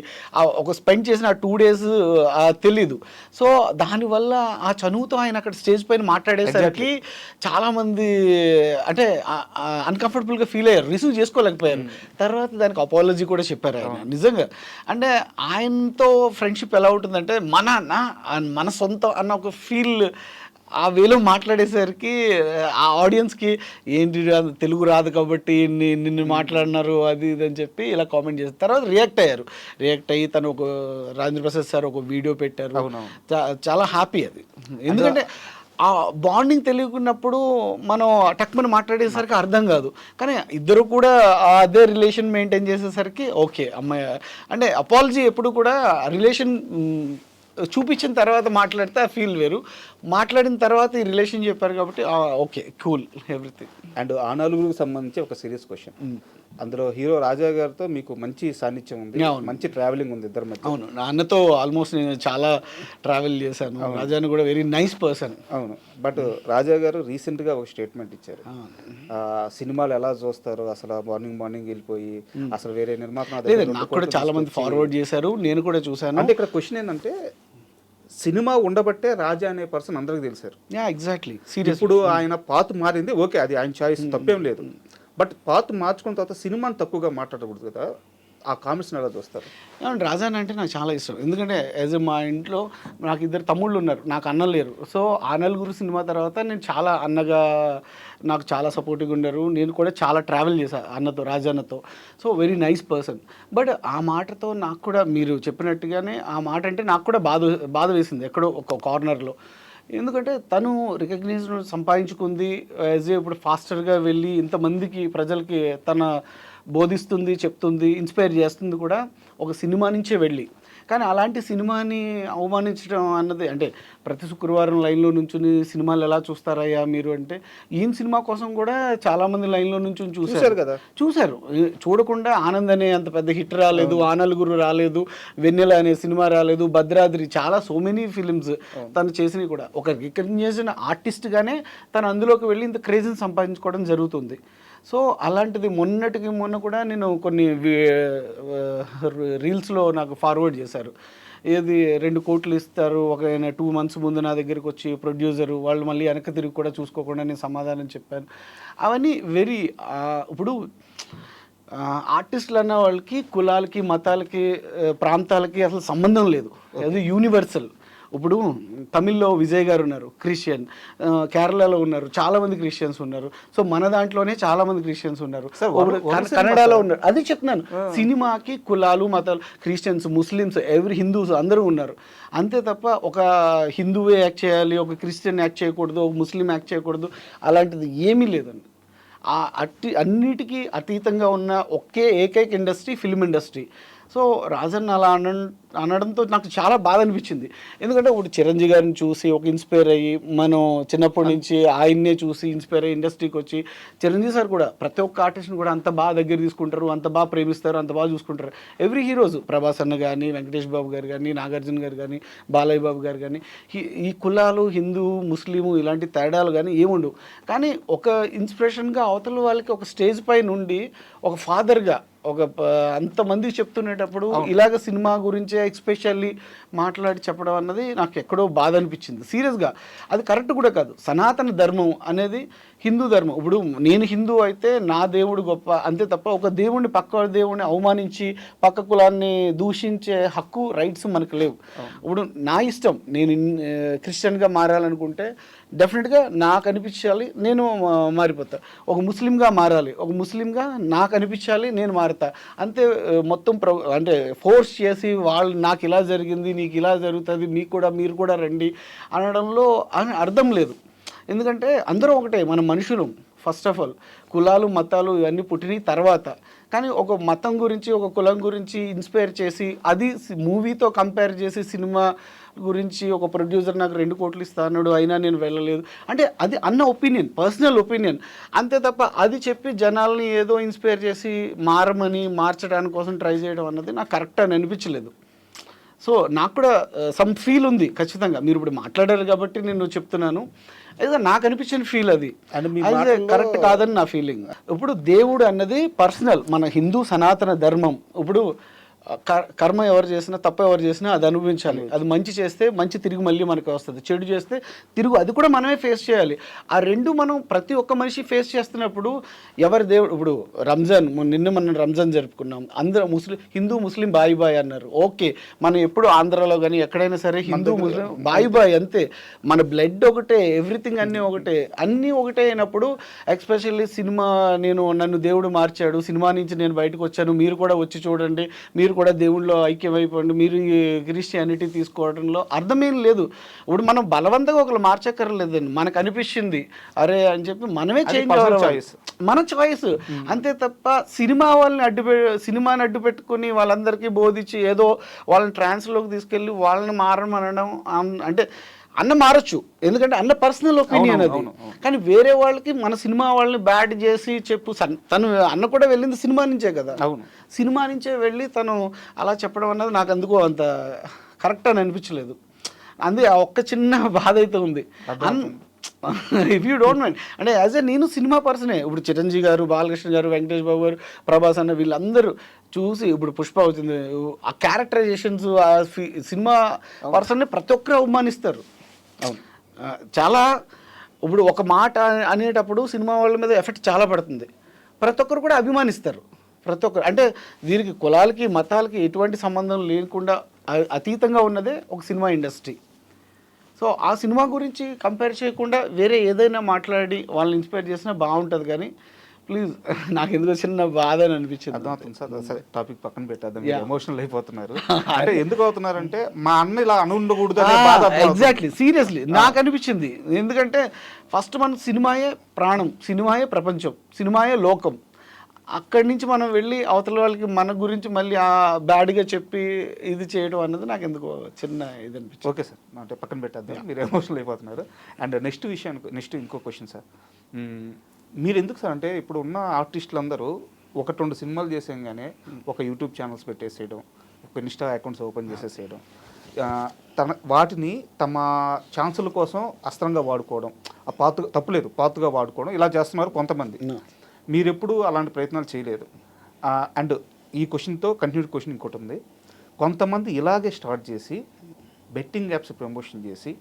ఒక స్పెండ్ చేసిన ఆ 2 days తెలీదు. సో దానివల్ల ఆ చనువుతో ఆయన అక్కడ స్టేజ్ పైన మాట్లాడేసరికి చాలామంది అంటే అన్కంఫర్టబుల్గా ఫీల్ అయ్యారు, రిసీవ్ చేసుకోలేకపోయారు. తర్వాత దానికి అపాలజీ కూడా చెప్పారు ఆయన. నిజంగా అంటే ఆయనతో ఫ్రెండ్షిప్ ఎలా ఉంటుందంటే మన సొంతం అన్న ఒక ఫీల్ ఆ వేలో మాట్లాడేసరికి ఆ ఆడియన్స్కి ఏంటి తెలుగు రాదు కాబట్టి నిన్ను మాట్లాడినారు అది ఇది అని చెప్పి ఇలా కామెంట్ చేస్తారు. తర్వాత రియాక్ట్ అయ్యి తను ఒక రాజేంద్ర ప్రసాద్ సార్ ఒక వీడియో పెట్టారు. చాలా హ్యాపీ అది. ఎందుకంటే ఆ బాండింగ్ తెలియకున్నప్పుడు మనం టక్మని మాట్లాడేసరికి అర్థం కాదు. కానీ ఇద్దరు కూడా అదే రిలేషన్ మెయింటైన్ చేసేసరికి ఓకే అమ్మాయి అంటే అపాలజీ ఎప్పుడు కూడా రిలేషన్ చూపించిన తర్వాత మాట్లాడితే ఆ ఫీల్ వేరు. మాట్లాడిన తర్వాత ఈ రిలేషన్ చెప్పారు కాబట్టి ఓకే కూల్ ఎవ్రీథింగ్. అండ్ ఆ నలుగురికి సంబంధించి ఒక సీరియస్ క్వశ్చన్. అందులో హీరో రాజా గారితో మీకు మంచి సాన్నిధ్యం ఉంది, మంచి ట్రావెలింగ్ ఉంది ఇద్దరు మధ్య. అవును, నాన్నతో ఆల్మోస్ట్ నేను చాలా ట్రావెల్ చేశాను. రాజాని కూడా వెరీ నైస్ పర్సన్. అవును, బట్ రాజా గారు రీసెంట్గా ఒక స్టేట్మెంట్ ఇచ్చారు. సినిమాలు ఎలా చూస్తారు అసలు, మార్నింగ్ వెళ్ళిపోయి అసలు వేరే నిర్మాత నాకు కూడా చాలా మంది ఫార్వర్డ్ చేశారు, నేను కూడా చూశాను. అంటే ఇక్కడ క్వశ్చన్ ఏంటంటే సినిమా ఉండబట్టే రాజా అనే పర్సన్ అందరికి తెలిసారు. Exactly serious. ఇప్పుడు ఆయన పాత్ మారింది, ఓకే అది ఆయన చాయిస్, తప్పేం లేదు. బట్ పాత్ మార్చుకున్న తర్వాత సినిమాని తప్పుగా మాట్లాడకూడదు కదా, ఆ కామెంట్స్ ఎలా చూస్తారు? ఏమంటే రాజా అంటే నాకు చాలా ఇష్టం. ఎందుకంటే యాజ్ మా ఇంట్లో నాకు 2 తమ్ముళ్ళు ఉన్నారు, నాకు అన్న లేరు. సో ఆ నలుగురు సినిమా తర్వాత నేను చాలా అన్నగా నాకు చాలా సపోర్టివ్గా ఉన్నారు. నేను కూడా చాలా ట్రావెల్ చేశాను అన్నతో, రాజాన్నతో. So very nice person. But ఆ మాటతో నాకు కూడా మీరు చెప్పినట్టుగానే ఆ మాట అంటే నాకు కూడా బాధ వేసింది ఎక్కడో ఒక కార్నర్లో. ఎందుకంటే తను రికగ్నిషన్ సంపాదించుకుంది, యాజ్ ఇప్పుడు ఫాస్టర్గా వెళ్ళి ఇంతమందికి ప్రజలకి తన బోధిస్తుంది, చెప్తుంది, ఇన్స్పైర్ చేస్తుంది కూడా ఒక సినిమా నుంచే వెళ్ళి. కానీ అలాంటి సినిమాని అవమానించడం అన్నది అంటే ప్రతి శుక్రవారం లైన్లో నుంచుని సినిమాలు ఎలా చూస్తారయ్యా మీరు అంటే, ఈయన సినిమా కోసం కూడా చాలామంది లైన్లో నుంచి చూశారు. చూడకుండా ఆనంద్ అనే అంత పెద్ద హిట్ రాలేదు, ఆ నలుగురు రాలేదు, వెన్నెల అనే సినిమా రాలేదు, భద్రాద్రి, చాలా సో మెనీ ఫిలిమ్స్ తను చేసినవి కూడా ఒక రికగ్నైజ్డ్ ఆర్టిస్ట్గానే తను అందులోకి వెళ్ళి ఇంత క్రేజ్ని సంపాదించుకోవడం జరుగుతుంది. సో అలాంటిది మొన్న కూడా నేను కొన్ని రీల్స్లో నాకు ఫార్వర్డ్ చేశారు. ఏది 2 కోట్లు ఇస్తారు, ఒక 2 months ముందు నా దగ్గరికి వచ్చి ప్రొడ్యూసరు వాళ్ళు మళ్ళీ వెనక్కి తిరిగి కూడా చూసుకోకుండా నేను సమాధానం చెప్పాను. అవన్నీ వెరీ ఇప్పుడు ఆర్టిస్టులు అన్న వాళ్ళకి కులాలకి, మతాలకి, ప్రాంతాలకి అసలు సంబంధం లేదు, అది యూనివర్సల్. ఇప్పుడు తమిళ్లో విజయ్ గారు ఉన్నారు, క్రిస్టియన్. కేరళలో ఉన్నారు, చాలామంది క్రిస్టియన్స్ ఉన్నారు. సో మన దాంట్లోనే చాలామంది క్రిస్టియన్స్ ఉన్నారు. కన్నడలో ఉన్నారు. అది చెప్తున్నాను, సినిమాకి కులాలు, మతాలు, క్రిస్టియన్స్, ముస్లిమ్స్, హిందూస్ అందరూ ఉన్నారు. అంతే తప్ప ఒక హిందువే యాక్ట్ చేయాలి, ఒక క్రిస్టియన్ యాక్ట్ చేయకూడదు, ఒక ముస్లిం యాక్ట్ చేయకూడదు, అలాంటిది ఏమీ లేదండి. అన్నిటికీ అతీతంగా ఉన్న ఏకైక industry film industry. So Rajan అలా అనడంతో నాకు చాలా బాధ అనిపించింది. ఎందుకంటే ఇప్పుడు చిరంజీవి గారిని చూసి ఒక ఇన్స్పైర్ అయ్యి మనం చిన్నప్పటి నుంచి ఆయన్నే చూసి ఇన్స్పైర్ అయ్యి ఇండస్ట్రీకి వచ్చి, చిరంజీవి సార్ కూడా ప్రతి ఒక్క ఆర్టిస్ట్ని కూడా అంత బాగా దగ్గర తీసుకుంటారు, అంత బాగా ప్రేమిస్తారు, అంత బాగా చూసుకుంటారు. ఎవ్రీ హీరోస్, ప్రభాస్ అన్న కానీ, వెంకటేష్ బాబు గారు కానీ, నాగార్జున గారు కానీ, బాలయ్య బాబు గారు కానీ, ఈ కులాలు, హిందూ, ముస్లిము ఇలాంటి తేడాలు కానీ ఏముండవు. కానీ ఒక ఇన్స్పిరేషన్గా అవతల వాళ్ళకి ఒక స్టేజ్ పై నుండి ఒక ఫాదర్గా ఒక అంతమంది చెప్తునేటప్పుడు ఇలాగ సినిమా గురించే ఎక్స్పెషల్లీ మాట్లాడి చెప్పడం అన్నది నాకు ఎక్కడో బాధ అనిపించింది సీరియస్గా. అది కరెక్ట్ కూడా కాదు. సనాతన ధర్మం అనేది హిందూ ధర్మం. ఇప్పుడు నేను హిందూ అయితే నా దేవుడు గొప్ప అంతే తప్ప ఒక దేవుడిని పక్క దేవుడిని అవమానించి పక్క కులాన్ని దూషించే హక్కు రైట్స్ మనకు లేవు. ఇప్పుడు నా ఇష్టం, నేను క్రిస్టియన్గా మారాలనుకుంటే డెఫినెట్గా నాకు అనిపించాలి, నేను మారిపోతా. ఒక ముస్లింగా మారాలి, ఒక ముస్లింగా నాకు అనిపించాలి, నేను మారుతా. అంతే. మొత్తం అంటే ఫోర్స్ చేసి వాళ్ళు నాకు ఇలా జరిగింది నీకు ఇలా జరుగుతుంది మీకు కూడా మీరు కూడా రండి అనడంలో అర్థం లేదు. ఎందుకంటే అందరూ ఒకటే, మన మనుషులు. ఫస్ట్ ఆఫ్ ఆల్ కులాలు మతాలు ఇవన్నీ పుట్టిన తర్వాత, కానీ ఒక మతం గురించి ఒక కులం గురించి ఇన్స్పైర్ చేసి అది మూవీతో కంపేర్ చేసి సినిమా గురించి ఒక ప్రొడ్యూసర్ నాకు 2 కోట్లు ఇస్తా అన్నాడు అయినా నేను వెళ్ళలేదు అంటే అది అన్న ఒపీనియన్, పర్సనల్ ఒపీనియన్ అంతే తప్ప అది చెప్పి జనాల్ని ఏదో ఇన్స్పైర్ చేసి మార్చడానికి కోసం ట్రై చేయడం అన్నది నాకు కరెక్ట్ అని అనిపించలేదు. సో నాకు కూడా సమ్ ఫీల్ ఉంది ఖచ్చితంగా. మీరు ఇప్పుడు మాట్లాడారు కాబట్టి నేను చెప్తున్నాను. అయితే నాకు అనిపించిన ఫీల్ అది కరెక్ట్ కాదని నా ఫీలింగ్. ఇప్పుడు దేవుడు అన్నది పర్సనల్, మన హిందూ సనాతన ధర్మం. ఇప్పుడు కర్మ ఎవరు చేసినా తప్పు ఎవరు చేసినా అది అనుభవించాలి. అది మంచి చేస్తే మంచి తిరిగి మళ్ళీ మనకు వస్తుంది, చెడు చేస్తే తిరుగు అది కూడా మనమే ఫేస్ చేయాలి. ఆ రెండు మనం ప్రతి ఒక్క మనిషి ఫేస్ చేస్తున్నప్పుడు ఎవరి దేవుడు, ఇప్పుడు రంజాన్ మనం రంజాన్ జరుపుకున్నాం, అందరూ హిందూ ముస్లిం బాయ్ అన్నారు. ఓకే, మనం ఎప్పుడు ఆంధ్రాలో కానీ ఎక్కడైనా సరే హిందూ ముస్లిం బాయ్ అంతే. మన బ్లడ్ ఒకటే, ఎవ్రీథింగ్ అన్నీ ఒకటే అయినప్పుడు ఎస్పెషల్లీ సినిమా నన్ను దేవుడు మార్చాడు, సినిమా నుంచి నేను బయటకు వచ్చాను, మీరు కూడా వచ్చి చూడండి, మీరు కూడా దేవుళ్ళలో ఐక్యమైపోండి, మీరు క్రిస్టియానిటీ తీసుకోవడంలో అర్థమేం లేదు. ఇప్పుడు మనం బలవంతంగా ఒకరు మార్చక్కర్లేదండి, మనకు అనిపిస్తుంది అరే అని చెప్పి మనమే చేంజ్ అవ్వాలి, మన చాయిస్ అంతే తప్ప సినిమాని అడ్డు పెట్టుకుని వాళ్ళందరికీ బోధించి ఏదో వాళ్ళని ట్రాన్స్లోకి తీసుకెళ్ళి వాళ్ళని మారమనడం అంటే అన్న మారచ్చు, ఎందుకంటే అన్న పర్సనల్ ఒపీనియన్ అది. కానీ వేరే వాళ్ళకి మన సినిమా వాళ్ళని బ్యాడ్ చేసి తను అన్న కూడా వెళ్ళింది సినిమా నుంచే కదా, సినిమా నుంచే వెళ్ళి తను అలా చెప్పడం అన్నది నాకు అందుకో అంత కరెక్ట్ అని అనిపించలేదు. అందుకే ఒక్క చిన్న బాధ అయితే ఉంది. ఇఫ్ యూ డోంట్ మైండ్ అంటే యాజ్ నేను సినిమా పర్సనే. ఇప్పుడు చిరంజీవి గారు, బాలకృష్ణ గారు, వెంకటేష్ బాబు గారు, ప్రభాస్ అన్న వీళ్ళందరూ చూసి ఇప్పుడు పుష్ప అవుతుంది, ఆ క్యారెక్టరైజేషన్స్ ఆ సినిమా పర్సన్ని ప్రతి ఒక్కరు అవమానిస్తారు. చాలా ఇప్పుడు ఒక మాట అనేటప్పుడు సినిమా వాళ్ళ మీద ఎఫెక్ట్ చాలా పడుతుంది, ప్రతి ఒక్కరు కూడా అభిమానిస్తారు. ప్రతి ఒక్కరు అంటే దీనికి కులాలకి మతాలకి ఎటువంటి సంబంధం లేకుండా అతీతంగా ఉన్నదే ఒక సినిమా ఇండస్ట్రీ. సో ఆ సినిమా గురించి కంపేర్ చేయకుండా వేరే ఏదైనా మాట్లాడి వాళ్ళని ఇన్స్పైర్ చేసినా బాగుంటుంది. కానీ ప్లీజ్ నాకు ఎందుకు చిన్న బాధ అని అనిపించింది. అర్థమవుతుంది సార్. సరే టాపిక్ పక్కన పెట్టేద్దాం, ఎమోషనల్ అయిపోతున్నారు. అంటే ఎందుకు అవుతున్నారంటే మా అన్న ఇలా ఉండకూడదు. ఎగ్జాక్ట్లీ, సీరియస్లీ నాకు అనిపించింది. ఎందుకంటే ఫస్ట్ మన సినిమాయే ప్రాణం, సినిమాయే ప్రపంచం, సినిమాయే లోకం. అక్కడి నుంచి మనం వెళ్ళి అవతల వాళ్ళకి మన గురించి మళ్ళీ ఆ బ్యాడ్గా చెప్పి ఇది చేయడం అన్నది నాకు ఎందుకు చిన్న ఇది అనిపించింది. ఓకే సార్, అంటే పక్కన పెట్టేద్దాం, మీరు ఎమోషనల్ అయిపోతున్నారు. అండ్ నెక్స్ట్ ఇంకో క్వశ్చన్ సార్, మీరు ఎందుకు సార్ అంటే ఇప్పుడు ఉన్న ఆర్టిస్టులు అందరూ 1-2 సినిమాలు చేసేయంగానే ఒక యూట్యూబ్ ఛానల్స్ పెట్టేసేయడం, ఒక ఇన్స్టా అకౌంట్స్ ఓపెన్ చేసేసేయడం, వాటిని తమ ఛాన్సుల కోసం అస్త్రంగా వాడుకోవడం, తప్పులేదు పాతుగా వాడుకోవడం, ఇలా చేస్తున్నారు కొంతమంది. మీరు ఎప్పుడు అలాంటి ప్రయత్నాలు చేయలేదు. అండ్ ఈ క్వశ్చన్తో కంటిన్యూడ్ క్వశ్చన్ ఇంకోటి ఉంది. కొంతమంది ఇలాగే స్టార్ట్ చేసి బెట్టింగ్ యాప్స్ ప్రమోషన్ చేసి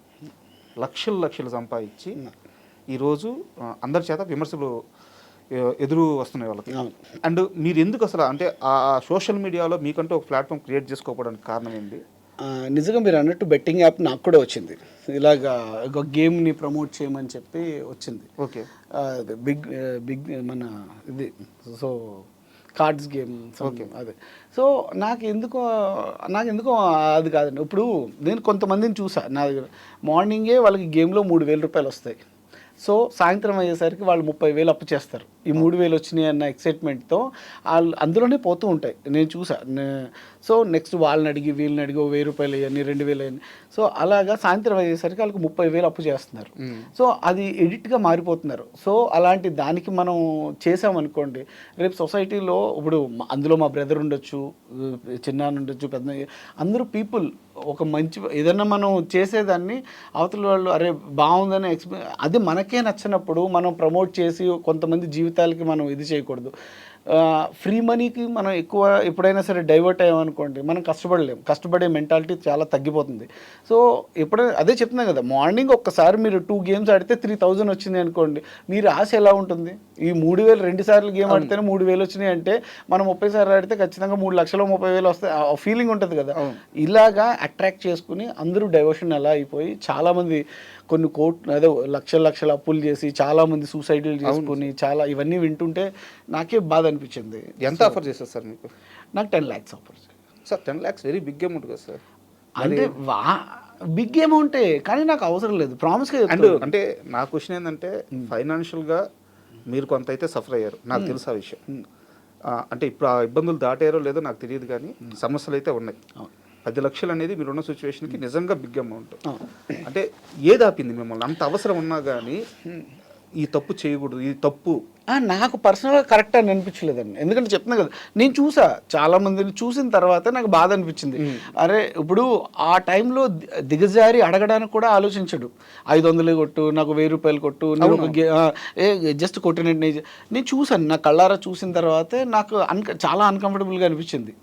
లక్షలు సంపాదించి ఈరోజు అందరి చేత విమర్శలు ఎదురు వస్తున్నాయి వాళ్ళకి. అండ్ మీరు ఎందుకు అసలు అంటే ఆ సోషల్ మీడియాలో మీకంటూ ఒక ప్లాట్ఫామ్ క్రియేట్ చేసుకోవడానికి కారణం ఏంటి? నిజంగా మీరు అన్నట్టు బెట్టింగ్ యాప్ నాకు కూడా వచ్చింది, ఇలాగా ఒక గేమ్ని ప్రమోట్ చేయమని చెప్పి వచ్చింది. ఓకే, బిగ్ మన ఇది సో కార్డ్స్ గేమ్. ఓకే, అదే. సో నాకు ఎందుకో అది కాదండి. ఇప్పుడు నేను కొంతమందిని చూసా, నా దగ్గర మార్నింగే వాళ్ళకి గేమ్లో 3,000 రూపాయలు వస్తాయి. సో సాయంత్రం అయ్యేసరికి వాళ్ళు 30,000 అప్పు చేస్తారు. ఈ 3,000 వచ్చినాయి అన్న ఎక్సైట్మెంట్తో వాళ్ళు అందులోనే పోతూ ఉంటాయి. నేను చూసా. సో నెక్స్ట్ వాళ్ళని అడిగి వీళ్ళని అడిగి 1,000 రూపాయలు అయ్యాన్ని, 2,000 అయ్యాన్ని. సో అలాగా సాయంత్రం అయ్యేసరికి వాళ్ళకి 30,000 అప్పు చేస్తున్నారు. సో అది ఎడిట్గా మారిపోతున్నారు. సో అలాంటి దానికి మనం చేసామనుకోండి, రేపు సొసైటీలో ఇప్పుడు అందులో మా బ్రదర్ ఉండొచ్చు, చిన్నాన్న ఉండొచ్చు, పెద్ద అందరూ పీపుల్ ఒక మంచి ఏదన్నా మనం చేసేదాన్ని అవతల వాళ్ళు అరే బాగుందని అది మనకే నచ్చినప్పుడు మనం ప్రమోట్ చేసి కొంతమంది జీవితాలకి మనం ఇది చేయకూడదు. ఫ్రీ మనీకి మనం ఎక్కువ ఎప్పుడైనా సరే డైవర్ట్ అయ్యామనుకోండి మనం కష్టపడలేం, కష్టపడే మెంటాలిటీ చాలా తగ్గిపోతుంది. సో ఎప్పుడైనా అదే చెప్తున్నాను కదా, మార్నింగ్ ఒక్కసారి మీరు 2 గేమ్స్ ఆడితే 3000 వచ్చింది అనుకోండి, మీరు ఆశ ఎలా ఉంటుంది? ఈ 3000 2 సార్లు గేమ్ ఆడితేనే 3000 వచ్చినాయి అంటే మనం 30 సార్లు ఆడితే ఖచ్చితంగా 3,30,000 వస్తాయి, ఫీలింగ్ ఉంటుంది కదా. ఇలాగా అట్రాక్ట్ చేసుకుని అందరూ డైవర్షన్ ఎలా అయిపోయి చాలామంది కొన్ని అదే లక్షల అప్పులు చేసి చాలామంది సూసైడ్లు చేసుకుని చాలా ఇవన్నీ వింటుంటే నాకే బాధ అనిపించింది. ఎంత ఆఫర్ చేస్తారు సార్ మీకు? నాకు 10 lakhs offer sir. 10 lakhs very big amount కదా సార్. అంటే బిగ్ అమౌంటే, కానీ నాకు అవసరం లేదు, ప్రామిస్గా. అంటే నా క్వశ్చన్ ఏంటంటే ఫైనాన్షియల్గా మీరు కొంత అయితే సఫర్ అయ్యారు, నాకు తెలుసు ఆ విషయం. అంటే ఇప్పుడు ఆ ఇబ్బందులు దాటారో లేదో నాకు తెలియదు, కానీ సమస్యలు అయితే ఉన్నాయి. 10 లక్షలు అనేది మీరున్న సిచ్యువేషన్కి నిజంగా బిగ్ అమౌంట్. అంటే ఏది ఆపింది మిమ్మల్ని? అంత అవసరం ఉన్నా కానీ ఈ తప్పు చేయకూడదు, ఈ తప్పు నాకు పర్సనల్గా కరెక్ట్ అని అనిపించలేదండి. ఎందుకంటే చెప్తున్నా కదా, నేను చూసా చాలా మందిని, చూసిన తర్వాత నాకు బాధ అనిపించింది. అరే ఇప్పుడు ఆ టైంలో దిగజారి అడగడానికి కూడా ఆలోచించడు. 500 కొట్టు, నాకు 1000 రూపాయలు కొట్టు, నేను జస్ట్ కొట్టినట్టు నేను చూసాను, నా కళ్ళారా చూసిన తర్వాతే నాకు చాలా అన్కంఫర్టబుల్గా అనిపించింది.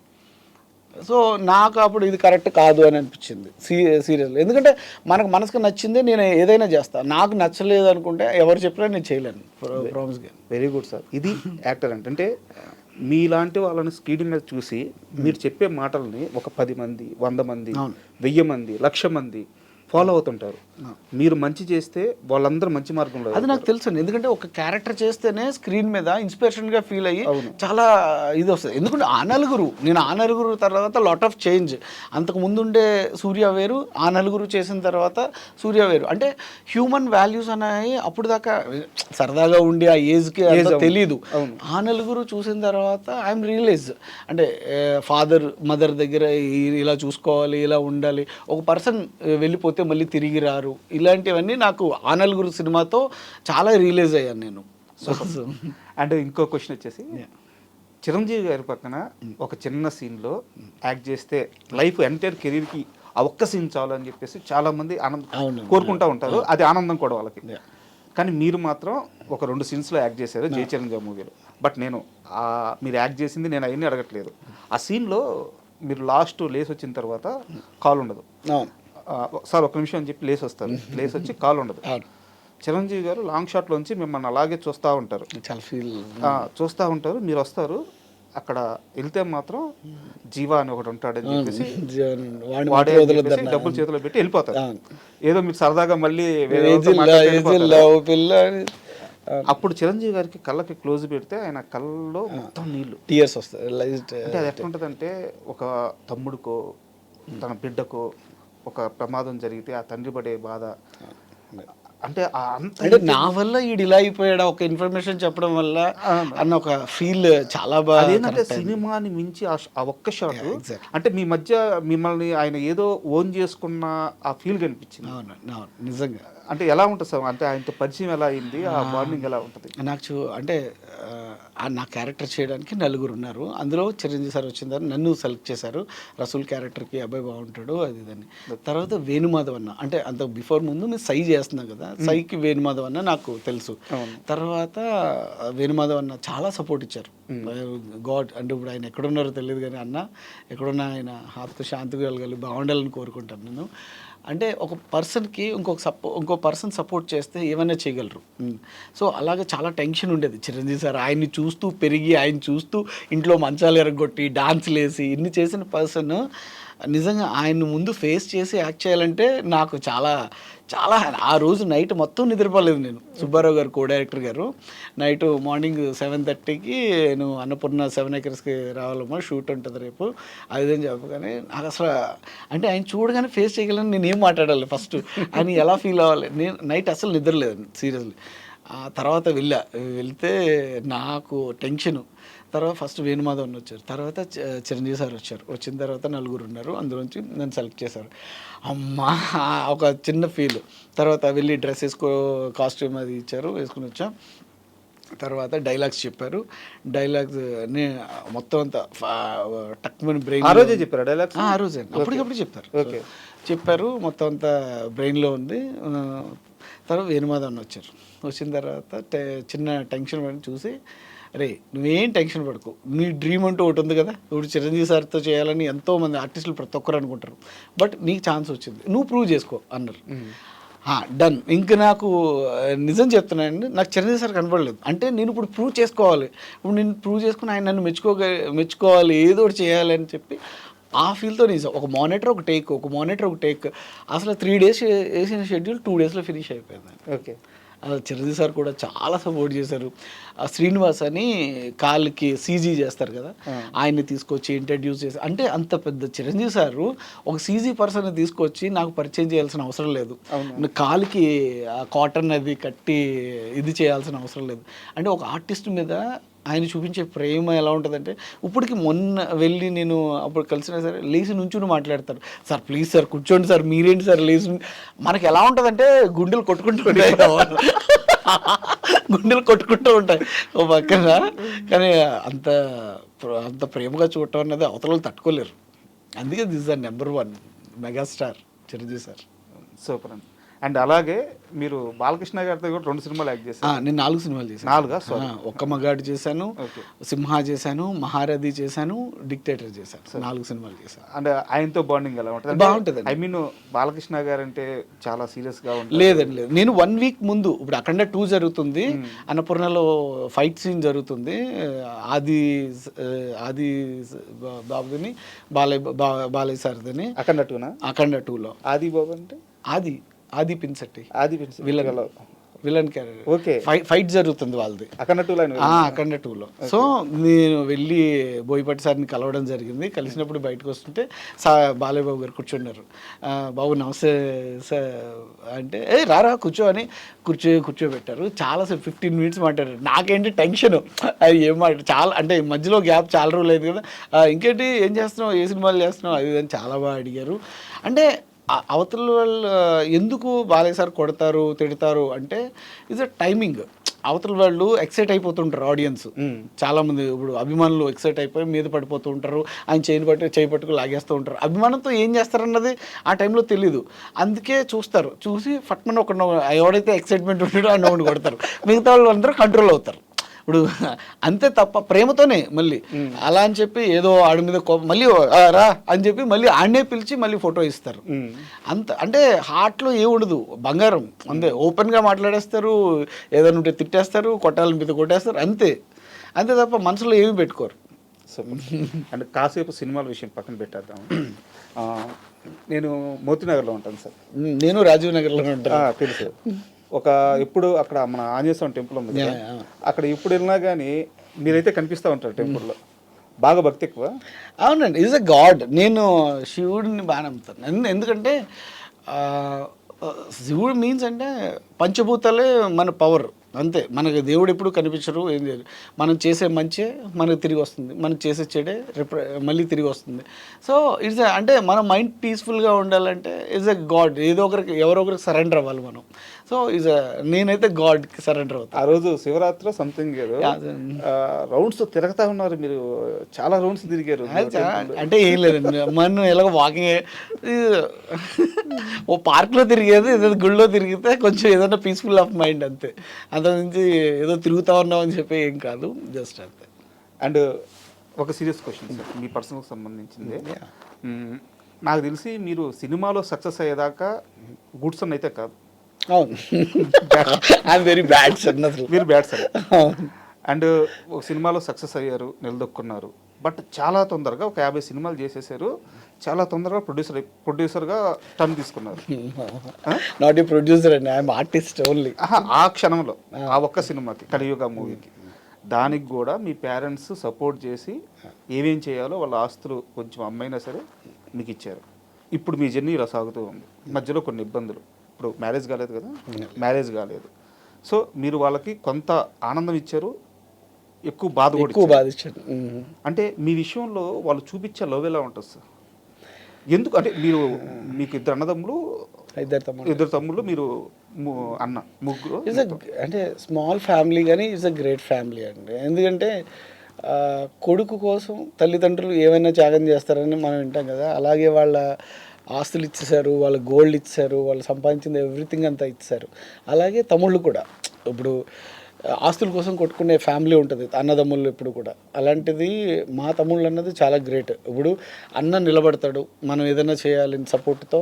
సో నాకు అప్పుడు ఇది కరెక్ట్ కాదు అని అనిపించింది సీరియస్లీ. ఎందుకంటే మనకు మనసుకు నచ్చిందే నేను ఏదైనా చేస్తాను, నాకు నచ్చలేదు అనుకుంటే ఎవరు చెప్పినా నేను చేయలేను, ప్రామిస్గా. Very good sir. ఇది యాక్టర్ అంటే మీలాంటి వాళ్ళని స్క్రీన్ మీద చూసి మీరు చెప్పే మాటల్ని ఒక 10 మంది, 100 మంది, 1000 మంది, 1,00,000 మంది ఫాలో అవుతుంటారు. మీరు మంచి చేస్తే వాళ్ళందరూ మంచి మార్గంలో. అది నాకు తెలుసు, ఎందుకంటే ఒక క్యారెక్టర్ చేస్తేనే స్క్రీన్ మీద ఇన్స్పిరేషన్గా ఫీల్ అయ్యి చాలా ఇది వస్తుంది. ఎందుకంటే నేను ఆ నలుగురు తర్వాత లాట్ ఆఫ్ చేంజ్. అంతకు ముందుండే సూర్య వేరు, ఆ నలుగురు చేసిన తర్వాత సూర్య వేరు. అంటే హ్యూమన్ వాల్యూస్ అనేవి అప్పుడు దాకా సరదాగా ఉండి ఆ ఏజ్కి తెలీదు. ఆ నలుగురు చూసిన తర్వాత ఐఎమ్ రియలైజ్, అంటే ఫాదర్ మదర్ దగ్గర ఇలా చూసుకోవాలి, ఇలా ఉండాలి, ఒక పర్సన్ వెళ్ళిపోతే మళ్ళీ తిరిగి రారు, ఇలాంటివన్నీ నాకు ఆ నలుగురు సినిమాతో చాలా రియలైజ్ అయ్యాను నేను. అంటే ఇంకో క్వశ్చన్ వచ్చేసి, చిరంజీవి గారి పక్కన ఒక చిన్న సీన్లో యాక్ట్ చేస్తే లైఫ్ ఎంటైర్ కెరీర్కి ఆ ఒక్క సీన్ చాలు అని చెప్పేసి చాలామంది కోరుకుంటూ ఉంటారు, అది ఆనందం కూడా వాళ్ళకి. కానీ మీరు మాత్రం ఒక 2 సీన్స్లో యాక్ట్ చేశారు జై చిరంజీవి మూవీలో. బట్ నేను మీరు యాక్ట్ చేసింది నేను అవన్నీ అడగట్లేదు. ఆ సీన్లో మీరు లాస్ట్ లేస్ వచ్చిన తర్వాత కాల్ ఉండదు సార్, 1 నిమిషం అని చెప్పి లేస్ వస్తారు, లేస్ వచ్చి కాల్ ఉండదు. చిరంజీవి గారు లాంగ్ షాట్లోంచి మిమ్మల్ని అలాగే చూస్తూ ఉంటారు, చూస్తూ ఉంటారు. మీరు వస్తారు, అక్కడ వెళ్తే మాత్రం జీవా అని ఒకటి ఉంటాడని చెప్పేసి వాడే డబ్బులు చేతిలో పెట్టి వెళ్ళిపోతారు. ఏదో మీరు సరదాగా మళ్ళీ అప్పుడు చిరంజీవి గారికి కళ్ళకి క్లోజ్ పెడితే ఆయన కళ్ళలో మొత్తం నీళ్ళు, టీయర్స్ వస్తాయి. అంటే అది ఎట్లా ఉంటుందంటే, ఒక తమ్ముడికో తన బిడ్డకో ఒక ప్రమాదం జరిగితే ఆ తండ్రి పడే బాధ, అంటే నా వల్ల ఈడు ఇలా అయిపోయాడు ఒక ఇన్ఫర్మేషన్ చెప్పడం వల్ల అన్న ఒక ఫీల్ చాలా బాగా. అదేంటంటే సినిమాని మించి ఆ ఒక్క షాట్, అంటే మీ మధ్య మిమ్మల్ని ఆయన ఏదో ఓన్ చేసుకున్న ఆ ఫీల్ కనిపించింది. నిజంగా. అంటే ఎలా ఉంటుంది సార్, అంటే ఆయనతో పరిచయం ఎలా అయింది, ఆ బాండింగ్ ఎలా ఉంటుంది? నాకు అంటే నా క్యారెక్టర్ చేయడానికి 4 ఉన్నారు. అందులో చిరంజీవి సార్ వచ్చిందని నన్ను సెలెక్ట్ చేశారు. రసూల్ క్యారెక్టర్కి అబ్బాయి బాగుంటాడు అది ఇదని. తర్వాత వేణుమాధవ్ అన్న, అంటే అంత బిఫోర్ ముందు నేను సై చేస్తున్నాను కదా, సైకి వేణుమాధవ్ అన్న నాకు తెలుసు. తర్వాత వేణుమాధవ్ అన్న చాలా సపోర్ట్ ఇచ్చారు. గాడ్, అంటే ఇప్పుడు ఆయన ఎక్కడున్నారో తెలియదు కానీ అన్న ఎక్కడున్నా ఆయన హార్ట్ శాంతిగా కలగాలి, బాగుండాలని కోరుకుంటాను నేను. అంటే ఒక పర్సన్కి ఇంకో పర్సన్ సపోర్ట్ చేస్తే ఏమైనా చేయగలరు. సో అలాగే చాలా టెన్షన్ ఉండేది. చిరంజీవి సార్ ఆయన్ని చూస్తూ పెరిగి, ఆయన చూస్తూ ఇంట్లో మంచాలు ఎరగొట్టి డాన్సులు వేసి ఇన్ని చేసిన పర్సన్ నిజంగా ఆయన ముందు ఫేస్ చేసి యాక్ట్ చేయాలంటే నాకు చాలా చాలా ఆ రోజు నైట్ మొత్తం నిద్రపోలేదు నేను. సుబ్బారావు గారు, కో డైరెక్టర్ గారు, నైట్ మార్నింగ్ 7:30కి నువ్వు అన్నపూర్ణ 7 acresకి రావాలమ్మా, షూట్ ఉంటుంది రేపు అదేం చెప్పగానే నాకు అసలు, అంటే ఆయన చూడగానే ఫేస్ చేయగలను, నేను ఏం మాట్లాడాలి ఫస్ట్, ఆయన ఎలా ఫీల్ అవ్వాలి, నేను నైట్ అసలు నిద్రలేదు సీరియస్లీ. ఆ తర్వాత వెళ్తే నాకు టెన్షను. తర్వాత ఫస్ట్ వేణుమాధవ్ అని వచ్చారు, తర్వాత చిరంజీవి సార్ వచ్చారు. వచ్చిన తర్వాత 4 ఉన్నారు, అందులోంచి నన్ను సెలెక్ట్ చేశారు. అమ్మా ఒక చిన్న ఫీల్. తర్వాత వెళ్ళి డ్రెస్ కాస్ట్యూమ్ అది ఇచ్చారు, వేసుకుని వచ్చాం. తర్వాత డైలాగ్స్ చెప్పారు. డైలాగ్స్ మొత్తం అంతా టక్మని బ్రెయిన్. ఆ రోజే చెప్పారు డైలాగ్స్? ఆ రోజే అప్పటికప్పుడు చెప్పారు. మొత్తం అంతా బ్రెయిన్లో ఉంది. తర్వాత వేణుమాధవ్ అని వచ్చారు. వచ్చిన తర్వాత చిన్న టెన్షన్ చూసి రే నువ్వేం టెన్షన్ పడకు, నీ డ్రీమ్ అంటూ ఒకటి ఉంది కదా, ఇప్పుడు చిరంజీవి సార్తో చేయాలని ఎంతోమంది ఆర్టిస్టులు ప్రతి ఒక్కరు అనుకుంటారు, బట్ నీకు ఛాన్స్ వచ్చింది, నువ్వు ప్రూవ్ చేసుకో అన్నారు. డన్. ఇంక నాకు నిజం చెప్తున్నానండి, నాకు చిరంజీవి సార్ కనపడలేదు. అంటే నేను ఇప్పుడు ప్రూవ్ చేసుకోవాలి, ఇప్పుడు నేను ప్రూవ్ చేసుకుని ఆయన నన్ను మెచ్చుకోవాలి, ఏదో ఒకటి చేయాలి అని చెప్పి ఆ ఫీల్తో నిజం. ఒక మానిటర్ ఒక టేక్ అసలు 3 days వేసిన షెడ్యూల్ 2 daysలో ఫినిష్ అయిపోయింది. ఓకే. చిరంజీవి సార్ కూడా చాలా సపోర్ట్ చేశారు. శ్రీనివాస్ అని కాళ్ళకి సీజీ చేస్తారు కదా, ఆయన్ని తీసుకొచ్చి ఇంట్రడ్యూస్ చేసి, అంటే అంత పెద్ద చిరంజీవి సారు ఒక సీజీ పర్సన్ తీసుకొచ్చి నాకు పరిచయం చేయాల్సిన అవసరం లేదు, కాలుకి కాటన్ అది కట్టి ఇది చేయాల్సిన అవసరం లేదు. అంటే ఒక ఆర్టిస్ట్ మీద ఆయన చూపించే ప్రేమ ఎలా ఉంటుందంటే, ఇప్పటికి మొన్న వెళ్ళి నేను అప్పుడు కలిసినా సరే లేచి నుంచుని మాట్లాడతారు, సార్ ప్లీజ్ సార్ కూర్చోండి సార్, మీరేంటి సార్ లేచి. మనకి ఎలా ఉంటుందంటే గుండెలు కొట్టుకుంటూ ఉంటాయి గుండెలు కొట్టుకుంటూ ఉంటాయి ఓ పక్కన. కానీ అంత అంత ప్రేమగా చూడటం అన్నది అవతల తట్టుకోలేరు. అందుకే this the #1 megastar Chiranjeevi sir. Super అండి. అండ్ అలాగే మీరు బాలకృష్ణ గారితో కూడా 2 సినిమాలు యాక్ట్ చేశారు. నేను 4 సినిమాలు చేశాను. 4 ఒక్క మగాడు చేశాను, సింహ చేశాను, మహారథి చేశాను, డిక్టేటర్ చేశాను. 4 సినిమాలు చేశాను. అండ్ ఆయనతో బాండింగ్ ఎలా ఉంటుంది? బాగుంటుంది. ఐ మీన్ బాలకృష్ణ గారు అంటే చాలా సీరియస్గా ఉంటుంది. లేదండి, లేదు. నేను 1 week ముందు, ఇప్పుడు అఖండ 2 జరుగుతుంది, అన్నపూర్ణలో ఫైట్ సీన్ జరుగుతుంది, ఆది బాబుని బాలయ్య సార్దని అఖండ 2లో. ఆది బాబు అంటే ఆది Pinisetty, villain character. Okay. Fight జరుగుతుంది వాళ్ళది అఖండ 2లో. సో నేను వెళ్ళి బోయపాటి సార్ని కలవడం జరిగింది. కలిసినప్పుడు బయటకు వస్తుంటే బాలయ్య బాబు గారు కూర్చున్నారు. బాబు నమస్తే సార్ అంటే, రారా కూర్చో అని కూర్చోబెట్టారు. చాలాసేపు 15 minutes మాట్లాడారు. నాకేంటి టెన్షన్, అది ఏం చాలా, అంటే మధ్యలో గ్యాప్ చాలా రోజులు అయింది కదా, ఇంకేంటి ఏం చేస్తున్నావు, ఏ సినిమాలు చేస్తున్నావు, అది అని చాలా బాగా అడిగారు. అంటే అవతల వాళ్ళు ఎందుకు బాలయ్య సార్ కొడతారు తిడతారు అంటే, ఇట్స్ అ టైమింగ్. అవతల వాళ్ళు ఎక్సైట్ అయిపోతుంటారు, ఆడియన్స్ చాలామంది ఇప్పుడు అభిమానులు ఎక్సైట్ అయిపోయి మీద పడిపోతూ ఉంటారు, ఆయన చేయి పట్టుకు లాగేస్తూ ఉంటారు. అభిమానంతో ఏం చేస్తారన్నది ఆ టైంలో తెలీదు, అందుకే చూసి ఫట్మన్ ఒక ఎవడైతే ఎక్సైట్మెంట్ ఉంటాడో ఆ నోడిని కొడతారు, మిగతా వాళ్ళు అందరూ కంట్రోల్ అవుతారు. ఇప్పుడు అంతే తప్ప ప్రేమతోనే మళ్ళీ అలా అని చెప్పి ఏదో ఆడి మీద మళ్ళీ రా అని చెప్పి మళ్ళీ ఆడనే పిలిచి మళ్ళీ ఫోటో ఇస్తారు. అంత అంటే హార్ట్లో ఏముండదు, బంగారం అంతే, ఓపెన్గా మాట్లాడేస్తారు, ఏదైనా ఉంటే తిట్టేస్తారు, కొట్టాలని మీద కొట్టేస్తారు, అంతే తప్ప మనసులో ఏమీ పెట్టుకోరు. అంటే కాసేపు సినిమాల విషయం పక్కన పెట్టేద్దాం. నేను మోతీనగర్లో ఉంటాను సార్. నేను రాజీవ్ నగర్లో ఉంటాను. తెలుసు. ఎప్పుడు అక్కడ మన ఆంజనేయ స్వామి టెంపుల్ ఉంది కదా, అక్కడ ఎప్పుడు వెళ్ళినా కానీ మీరైతే కనిపిస్తూ ఉంటారు టెంపుల్లో. బాగా భక్తి ఎక్కువ. అవునండి, ఈజ్ అ గాడ్. నేను శివుడిని బాగా నమ్ముతాను. ఎందుకంటే శివుడు మీన్స్ అంటే పంచభూతాలే మన పవర్, అంతే. మనకి దేవుడు ఎప్పుడు కనిపించరు, ఏం లేదు. మనం చేసే మంచే మనకు తిరిగి వస్తుంది, మనం చేసే చెడే మళ్ళీ తిరిగి వస్తుంది. సో ఇట్స్ అంటే మన మైండ్ పీస్ఫుల్గా ఉండాలంటే ఇట్స్ ఎ గాడ్, ఎవరో ఒకరికి సరెండర్ అవ్వాలి మనం. సో నేనైతే గాడ్కి సరెండర్ అవుతాను. ఆ రోజు శివరాత్రి సంథింగ్ రౌండ్స్ తిరుగుతా ఉన్నారు మీరు, చాలా రౌండ్స్ తిరిగారు. అంటే ఏం లేదండి, మనం ఎలాగో వాకింగ్ ఓ పార్క్లో తిరిగేది, ఏదైనా గుళ్ళో తిరిగితే కొంచెం ఏదైనా పీస్ఫుల్ ఆఫ్ మైండ్, అంతే. అంత నుంచి ఏదో తిరుగుతా ఉన్నాం అని చెప్పి ఏం కాదు, జస్ట్ అంతే. అండ్ ఒక సీరియస్ క్వశ్చన్ సార్, మీ పర్సనల్కి సంబంధించింది. నాకు తెలిసి మీరు సినిమాలో సక్సెస్ అయ్యేదాకా గుడ్స్ అని అయితే కాదు. అవును, ఐఎమ్ వెరీ బ్యాడ్ సార్. మీరు బ్యాడ్ సార్. అండ్ ఒక సినిమాలో సక్సెస్ అయ్యారు, నిలదొక్కున్నారు, బట్ చాలా తొందరగా ఒక 50 సినిమాలు చేసేసారు, చాలా తొందరగా ప్రొడ్యూసర్గా టర్న్ తీసుకున్నారు. నాట్ ఏ ప్రొడ్యూసర్ అండి, ఐఎమ్ ఆర్టిస్ట్ ఓన్లీ. ఆ క్షణంలో ఆ ఒక్క సినిమాకి, కలియుగ మూవీకి, దానికి కూడా మీ పేరెంట్స్ సపోర్ట్ చేసి ఏమేం చేయాలో వాళ్ళ ఆస్తులు కొంచెం అమ్మైనా సరే మీకు ఇచ్చారు. ఇప్పుడు మీ జర్నీ ఇలా సాగుతూ ఉంది, మధ్యలో కొన్ని ఇబ్బందులు. ఇప్పుడు మ్యారేజ్ కాలేదు కదా, మ్యారేజ్ కాలేదు. సో మీరు వాళ్ళకి కొంత ఆనందం ఇచ్చారు, ఎక్కువ బాధ ఇచ్చారు. అంటే మీ విషయంలో వాళ్ళు చూపించే లవ్ ఎలా ఉంటుంది సార్? ఎందుకు అంటే మీకు ఇద్దరు తమ్ముళ్ళు, మీరు అన్న, ముగ్గురు. అంటే స్మాల్ ఫ్యామిలీ కానీ ఇట్స్ అ గ్రేట్ ఫ్యామిలీ అండి. ఎందుకంటే కొడుకు కోసం తల్లిదండ్రులు ఏమైనా త్యాగం చేస్తారని మనం వింటాం కదా, అలాగే వాళ్ళ ఆస్తులు ఇచ్చేసారు, వాళ్ళ గోల్డ్ ఇచ్చారు, వాళ్ళు సంపాదించింది ఎవ్రీథింగ్ అంతా ఇచ్చారు. అలాగే తమ్ముళ్ళు కూడా ఇప్పుడు ఆస్తుల కోసం కొట్టుకునే ఫ్యామిలీ ఉంటుంది అన్నదమ్ముళ్ళు ఎప్పుడు కూడా. అలాంటిది మా తమ్ముళ్ళు అన్నది చాలా గ్రేట్. ఇప్పుడు అన్న నిలబడతాడు, మనం ఏదైనా చేయాలని సపోర్ట్తో.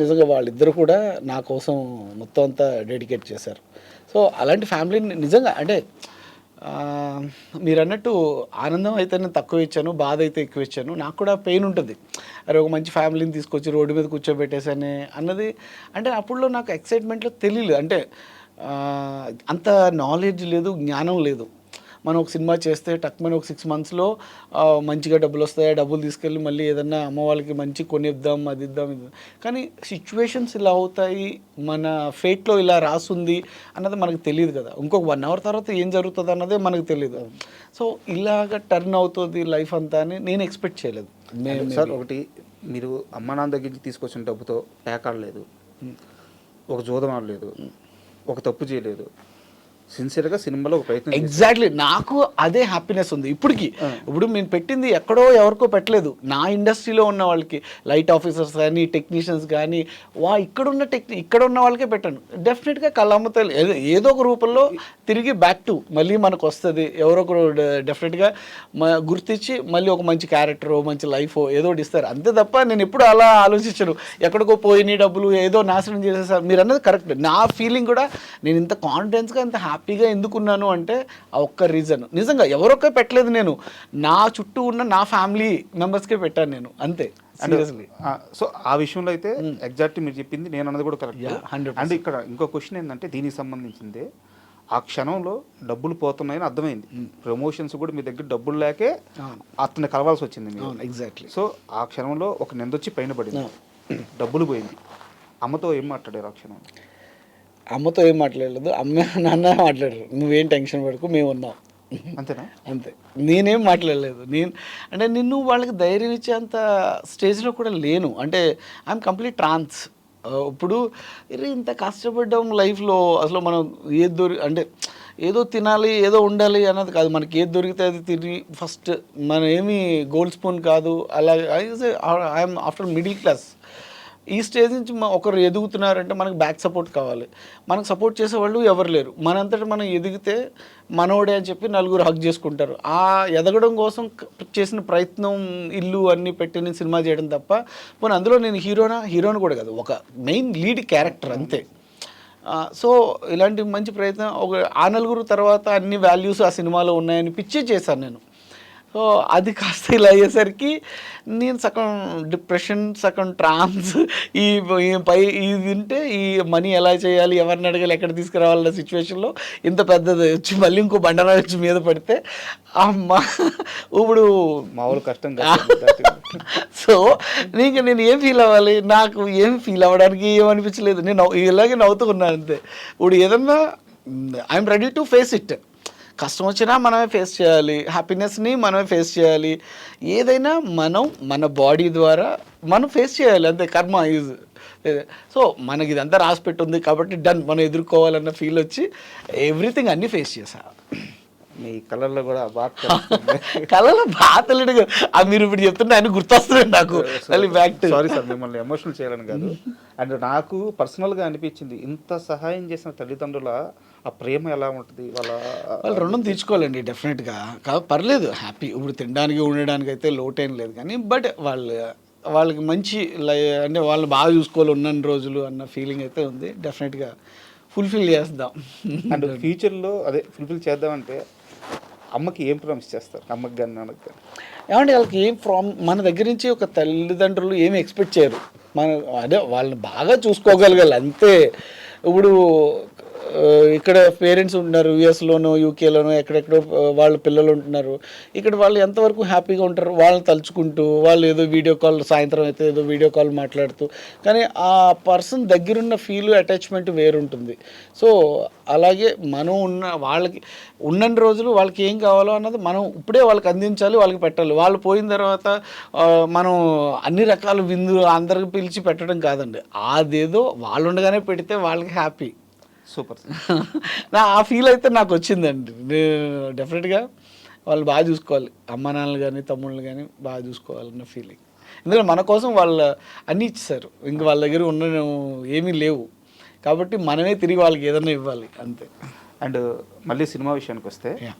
నిజంగా వాళ్ళిద్దరు కూడా నా కోసం మొత్తం అంతా డెడికేట్ చేశారు. సో అలాంటి ఫ్యామిలీని నిజంగా అంటే మీరు అన్నట్టు ఆనందం అయితే నేను తక్కువ ఇచ్చాను, బాధ అయితే ఎక్కువ ఇచ్చాను. నాకు కూడా పెయిన్ ఉంటుంది, అరే ఒక మంచి ఫ్యామిలీని తీసుకొచ్చి రోడ్డు మీద కూర్చోబెట్టేసానే అన్నది. అంటే అప్పుడులో నాకు ఎక్సైట్మెంట్లో తెలియలేదు, అంటే అంత నాలెడ్జ్ లేదు, జ్ఞానం లేదు. మనం ఒక సినిమా చేస్తే టక్మని ఒక 6 monthsలో మంచిగా డబ్బులు వస్తాయి, డబ్బులు తీసుకెళ్ళి మళ్ళీ ఏదన్నా అమ్మ వాళ్ళకి మంచి కొనిద్దాం, అది ఇద్దాం, ఇది. కానీ సిచ్యువేషన్స్ ఇలా అవుతాయి, మన ఫేట్లో ఇలా రాసుంది అన్నది మనకు తెలియదు కదా. ఇంకొక 1 hour తర్వాత ఏం జరుగుతుంది అన్నదే మనకు తెలియదు. సో ఇలాగ టర్న్ అవుతుంది లైఫ్ అంతా అని నేను ఎక్స్పెక్ట్ చేయలేదు. సార్ ఒకటి, మీరు అమ్మ నాన్న దగ్గర నుంచి తీసుకొచ్చిన డబ్బుతో ప్యాక్ ఆడలేదు, ఒక జోదం ఆడలేదు, ఒక తప్పు చేయలేదు, సిన్సియర్గా సినిమాలో ఒక ప్రయత్నం. ఎగ్జాక్ట్లీ, నాకు అదే హ్యాపీనెస్ ఉంది ఇప్పటికి. ఇప్పుడు నేను పెట్టింది ఎక్కడో ఎవరికో పెట్టలేదు, నా ఇండస్ట్రీలో ఉన్న వాళ్ళకి, లైట్ ఆఫీసర్స్ కానీ టెక్నీషియన్స్ కానీ, ఇక్కడ ఉన్న వాళ్ళకే పెట్టాను. డెఫినెట్గా కళ్ళమ్మతో ఏదో ఒక రూపంలో తిరిగి బ్యాక్ టు మళ్ళీ మనకు వస్తుంది. ఎవరో ఒకరు డెఫినెట్గా గుర్తించి మళ్ళీ ఒక మంచి క్యారెక్టరో మంచి లైఫో ఏదో ఒకటి ఇస్తారు. అంతే తప్ప నేను ఎప్పుడు అలా ఆలోచించను, ఎక్కడికో పోయిన డబ్బులు ఏదో నాశనం చేసేసారు. మీరు అన్నది కరెక్ట్. నా ఫీలింగ్ కూడా, నేను ఇంత కాన్ఫిడెన్స్గా ఇంత హ్యాపీగా ఎందుకున్నాను అంటే ఆ ఒక్క రీజన్. నిజంగా ఎవరొక్క పెట్టలేదు, నేను నా చుట్టూ ఉన్న నా ఫ్యామిలీ మెంబర్స్కే పెట్టాను నేను, అంతే. సో ఆ విషయంలో అయితే ఎగ్జాక్ట్ మీరు చెప్పింది, నేను అన్నది కూడా కరెక్ట్. అండ్ ఇక్కడ ఇంకో క్వశ్చన్ ఏంటంటే దీనికి సంబంధించిందే, ఆ క్షణంలో డబ్బులు పోతున్నాయని అర్థమైంది, ప్రమోషన్స్ కూడా మీ దగ్గర డబ్బులు లేకే అతన్ని కలవాల్సి వచ్చింది మీరు. ఎగ్జాక్ట్లీ. సో ఆ క్షణంలో ఒక నిందొచ్చి పైన పడింది, డబ్బులు పోయింది. అమ్మతో ఏం మాట్లాడారు ఆ క్షణంలో? అమ్మతో ఏం మాట్లాడలేదు, అమ్మ నాన్న మాట్లాడరు, నువ్వేం టెన్షన్ పడుకో మేము ఉన్నాం, అంతేనా? అంతే. నేనేం మాట్లాడలేదు. అంటే నిన్ను వాళ్ళకి ధైర్యం ఇచ్చేంత స్టేజ్లో కూడా లేను. అంటే ఐఎమ్ కంప్లీట్ ట్రాన్స్. ఇప్పుడు ఇంత కష్టపడ్డాం లైఫ్లో, అసలు మనం అంటే ఏదో తినాలి ఏదో ఉండాలి అన్నది కాదు, మనకి ఏది దొరికితే అది తిని ఫస్ట్, మనం ఏమి గోల్డ్ స్పూన్ కాదు. అలా ఐఎమ్ ఆఫ్టర్ మిడిల్ క్లాస్. ఈ స్టేజ్ నుంచి ఒకరు ఎదుగుతున్నారంటే మనకు బ్యాక్ సపోర్ట్ కావాలి. మనకు సపోర్ట్ చేసేవాళ్ళు ఎవరు లేరు. మనంతటా మనం ఎదిగితే మనోడే అని చెప్పి నలుగురు హక్ చేసుకుంటారు. ఆ ఎదగడం కోసం చేసిన ప్రయత్నం, ఇల్లు అన్నీ పెట్టి నేను సినిమా చేయడం తప్ప, పోనీ అందులో నేను హీరోని కూడా కాదు, ఒక మెయిన్ లీడ్ క్యారెక్టర్ అంతే. సో ఇలాంటి మంచి ప్రయత్నం, ఆ నలుగురు తర్వాత అన్ని వాల్యూస్ ఆ సినిమాలో ఉన్నాయని పిచ్చే చేశాను నేను. సో అది కాస్త ఇలా అయ్యేసరికి నేను సగం డిప్రెషన్, సగం ట్రాన్స్, ఈ వింటే ఈ మనీ ఎలా చేయాలి, ఎవరిని అడగాలి, ఎక్కడ తీసుకురావాలన్న సిచ్యువేషన్లో ఇంత పెద్దది వచ్చి మళ్ళీ ఇంకో బండరా వచ్చి మీద పడితే అమ్మ ఇప్పుడు మామూలు కష్టం. సో నేను ఏం ఫీల్ అవ్వాలి, నాకు ఏం ఫీల్ అవ్వడానికి ఏమనిపించలేదు. నేను ఇలాగే నవ్వుతూ ఉన్నాను అంతే. ఇప్పుడు ఏదన్నా I'm ready to face it. కష్టం వచ్చినా మనమే ఫేస్ చేయాలి, హ్యాపీనెస్ని మనమే ఫేస్ చేయాలి. ఏదైనా మనం మన బాడీ ద్వారా మనం ఫేస్ చేయాలి, అంతే. కర్మ ఈజ్. సో మనకి ఇదంతా రాసి పెట్టుంది కాబట్టి డన్, మనం ఎదుర్కోవాలన్న ఫీల్ వచ్చి ఎవ్రీథింగ్ అన్నీ ఫేస్ చేశా. మీ కలర్లో కూడా కలర్లో బాతలేడు. మీరు ఇప్పుడు చెప్తుంటే ఆయన గుర్తొస్తున్నాడు నాకు. సారీ సార్, మిమ్మల్ని ఎమోషనల్ చేయాలని కాదు. అండ్ నాకు పర్సనల్గా అనిపించింది, ఇంత సహాయం చేసిన తల్లిదండ్రుల ఆ ప్రేమ ఎలా ఉంటుంది, వాళ్ళు రుణం తీర్చుకోవాలండి డెఫినెట్గా. పర్లేదు, హ్యాపీ. ఇప్పుడు తినడానికి ఉండడానికి అయితే లోటేం లేదు, కానీ బట్ వాళ్ళకి మంచి అంటే వాళ్ళని బాగా చూసుకోవాలి ఉన్న రోజులు అన్న ఫీలింగ్ అయితే ఉంది. డెఫినెట్గా ఫుల్ఫిల్ చేద్దాం. అండ్ ఫ్యూచర్లో అదే ఫుల్ఫిల్ చేద్దామంటే అమ్మకి ఏం ప్రామిస్ చేస్తారు, అమ్మకి కానీ నాన్నకి కానీ? ఏమంటే వాళ్ళకి ఏం మన దగ్గర నుంచి ఒక తల్లిదండ్రులు ఏమి ఎక్స్పెక్ట్ చేయరు. అదే వాళ్ళని బాగా చూసుకోగలగాలి అంతే. ఇప్పుడు ఇక్కడ పేరెంట్స్ ఉంటున్నారు, యుఎస్లోనో యూకేలోనో ఎక్కడెక్కడో వాళ్ళ పిల్లలు ఉంటున్నారు. ఇక్కడ వాళ్ళు ఎంతవరకు హ్యాపీగా ఉంటారు, వాళ్ళని తలుచుకుంటూ, వాళ్ళు ఏదో వీడియో కాల్, సాయంత్రం అయితే ఏదో వీడియో కాల్ మాట్లాడుతూ, కానీ ఆ పర్సన్ దగ్గరున్న ఫీల్, అటాచ్మెంట్ వేరుంటుంది. సో అలాగే మనం వాళ్ళకి ఉన్న రోజులు వాళ్ళకి ఏం కావాలో అన్నది మనం ఇప్పుడే వాళ్ళకి అందించాలి, వాళ్ళకి పెట్టాలి. వాళ్ళు పోయిన తర్వాత మనం అన్ని రకాల విందులు అందరికి పిలిచి పెట్టడం కాదండి. అదేదో వాళ్ళు ఉండగానే పెడితే వాళ్ళకి హ్యాపీ. సూపర్. ఆ ఫీల్ అయితే నాకు వచ్చిందండి. డెఫినెట్గా వాళ్ళు బాగా చూసుకోవాలి, అమ్మ నాన్నలు కానీ తమ్ముళ్ళు కానీ బాగా చూసుకోవాలన్న ఫీలింగ్. ఎందుకంటే మన కోసం వాళ్ళు అన్నీ ఇచ్చేసారు, ఇంక వాళ్ళ దగ్గర ఉన్న ఏమీ లేవు కాబట్టి మనమే తిరిగి వాళ్ళకి ఏదైనా ఇవ్వాలి, అంతే. అండ్ మళ్ళీ సినిమా విషయానికి వస్తే Yeah.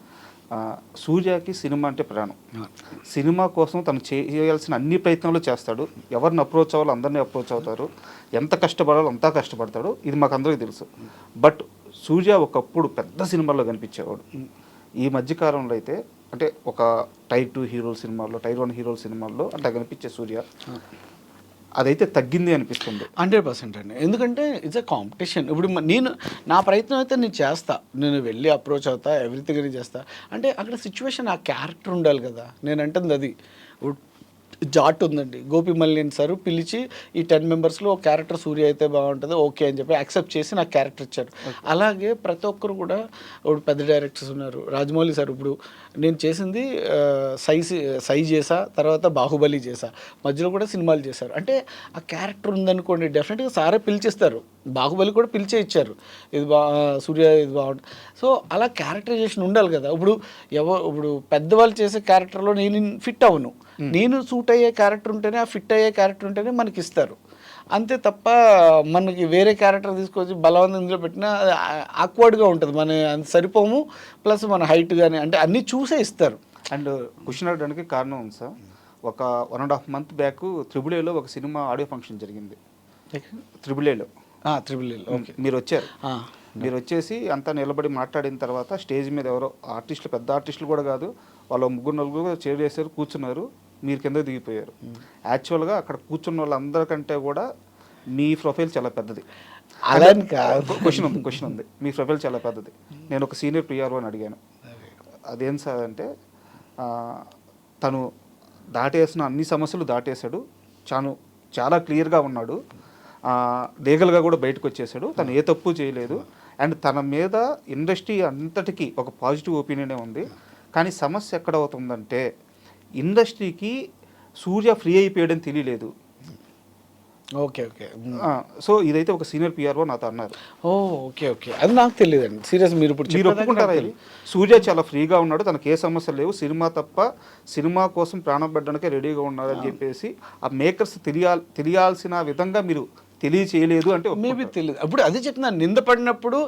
సూర్యకి సినిమా అంటే ప్రాణం. సినిమా కోసం తను చేయాల్సిన అన్ని ప్రయత్నాలు చేస్తాడు. ఎవరిని అప్రోచ్ అవ్వాలో అందరినీ అప్రోచ్ అవుతారు. ఎంత కష్టపడాలో అంతా కష్టపడతాడు. ఇది మాకు అందరికీ తెలుసు. బట్ సూర్య ఒకప్పుడు పెద్ద సినిమాల్లో కనిపించేవాడు. ఈ మధ్యకాలంలో అయితే అంటే ఒక టైర్ 2 హీరోల సినిమాల్లో, టైర్ 1 హీరోల సినిమాల్లో అట్లా కనిపించే సూర్య అదైతే తగ్గింది అనిపిస్తుంది. 100% అండి. ఎందుకంటే ఇట్స్ ఎ కాంపిటీషన్. ఇప్పుడు నేను నా ప్రయత్నం అయితే నేను చేస్తా, నేను వెళ్ళి అప్రోచ్ అవుతా, ఎవ్రీథింగ్ అని చేస్తా. అంటే అక్కడ సిచ్యువేషన్ ఆ క్యారెక్టర్ ఉండాలి కదా. నేను అంటుంది అది. జాట్ ఉందండి, గోపి మల్లిన్ సార్ పిలిచి ఈ 10 మెంబర్స్లో ఒక క్యారెక్టర్ సూర్య అయితే బాగుంటుంది ఓకే అని చెప్పి యాక్సెప్ట్ చేసి నాకు క్యారెక్టర్ ఇచ్చారు. అలాగే ప్రతి ఒక్కరు కూడా ఇప్పుడు పెద్ద డైరెక్టర్స్ ఉన్నారు. రాజమౌళి సార్ ఇప్పుడు నేను చేసింది సై చేసా, తర్వాత బాహుబలి చేసా, మధ్యలో కూడా సినిమాలు చేశారు. అంటే ఆ క్యారెక్టర్ ఉందనుకోండి డెఫినెట్గా సారే పిలిచేస్తారు. బాహుబలి కూడా పిలిచే ఇచ్చారు, ఇది సూర్య ఇది బాగుంటుంది. సో అలా క్యారెక్టరైజేషన్ ఉండాలి కదా. ఇప్పుడు పెద్దవాళ్ళు చేసే క్యారెక్టర్లో నేను ఫిట్ అవ్వను, నేను సూట్ అయ్యే క్యారెక్టర్ ఉంటేనే, ఆ ఫిట్ అయ్యే క్యారెక్టర్ ఉంటేనే మనకి ఇస్తారు. అంతే తప్ప మనకి వేరే క్యారెక్టర్ తీసుకొచ్చి బలవంతం ఇందులో పెట్టినా ఆక్వర్డ్గా ఉంటుంది. మన అంత సరిపోము, ప్లస్ మన హైట్ కానీ అంటే అన్నీ చూసే ఇస్తారు. అండ్ క్వశ్చన్ అడగడానికి కారణం ఉంది సార్. ఒక 1.5 month బ్యాక్ త్రిబుల్ ఒక సినిమా ఆడియో ఫంక్షన్ జరిగింది. త్రిబుల్ ఓకే, మీరు వచ్చారు. మీరు వచ్చేసి అంతా నిలబడి మాట్లాడిన తర్వాత స్టేజ్ మీద ఎవరో ఆర్టిస్టులు, పెద్ద ఆర్టిస్టులు కూడా కాదు, వాళ్ళు 3-4 చైర్ వేసారు, కూర్చున్నారు, మీరు కింద దిగిపోయారు. యాక్చువల్గా అక్కడ కూర్చున్న వాళ్ళందరికంటే కూడా మీ ప్రొఫైల్ చాలా పెద్దది. అలాని కాదు, క్వశ్చన్ ఉంది. మీ ప్రొఫైల్ చాలా పెద్దది. నేను ఒక సీనియర్ పిఆర్ఓ అని అడిగాను, అదేం సార్ అంటే తను దాటేసిన అన్ని సమస్యలు దాటేశాడు, చాలా క్లియర్గా ఉన్నాడు, లీగల్గా కూడా బయటకు వచ్చేసాడు, తను ఏ తప్పు చేయలేదు, అండ్ తన మీద ఇండస్ట్రీ అంతటికీ ఒక పాజిటివ్ ఒపీనియనే ఉంది. కానీ సమస్య ఎక్కడ అవుతుందంటే ఇండస్ట్రీకి సూర్య ఫ్రీ అయిపోయాడని తెలియలేదు. Okay okay. సో ఇదైతే ఒక సీనియర్ పిఆర్ఓ నాతో అన్నారు. ఓకే ఓకే, అది నాకు తెలియదండి. సీరియస్ మీరు ఒప్పుకుంటారా? సూర్య చాలా ఫ్రీగా ఉన్నాడు, తనకు ఏ సమస్యలు లేవు, సినిమా తప్ప సినిమా కోసం ప్రాణం పెట్టడానికే రెడీగా ఉన్నారని చెప్పేసి ఆ మేకర్స్ తెలియాల్సిన విధంగా మీరు తెలియచేయలేదు అంటే మేబీ తెలియదు. అప్పుడు అదే చెప్తున్నాను, నిందపడినప్పుడు.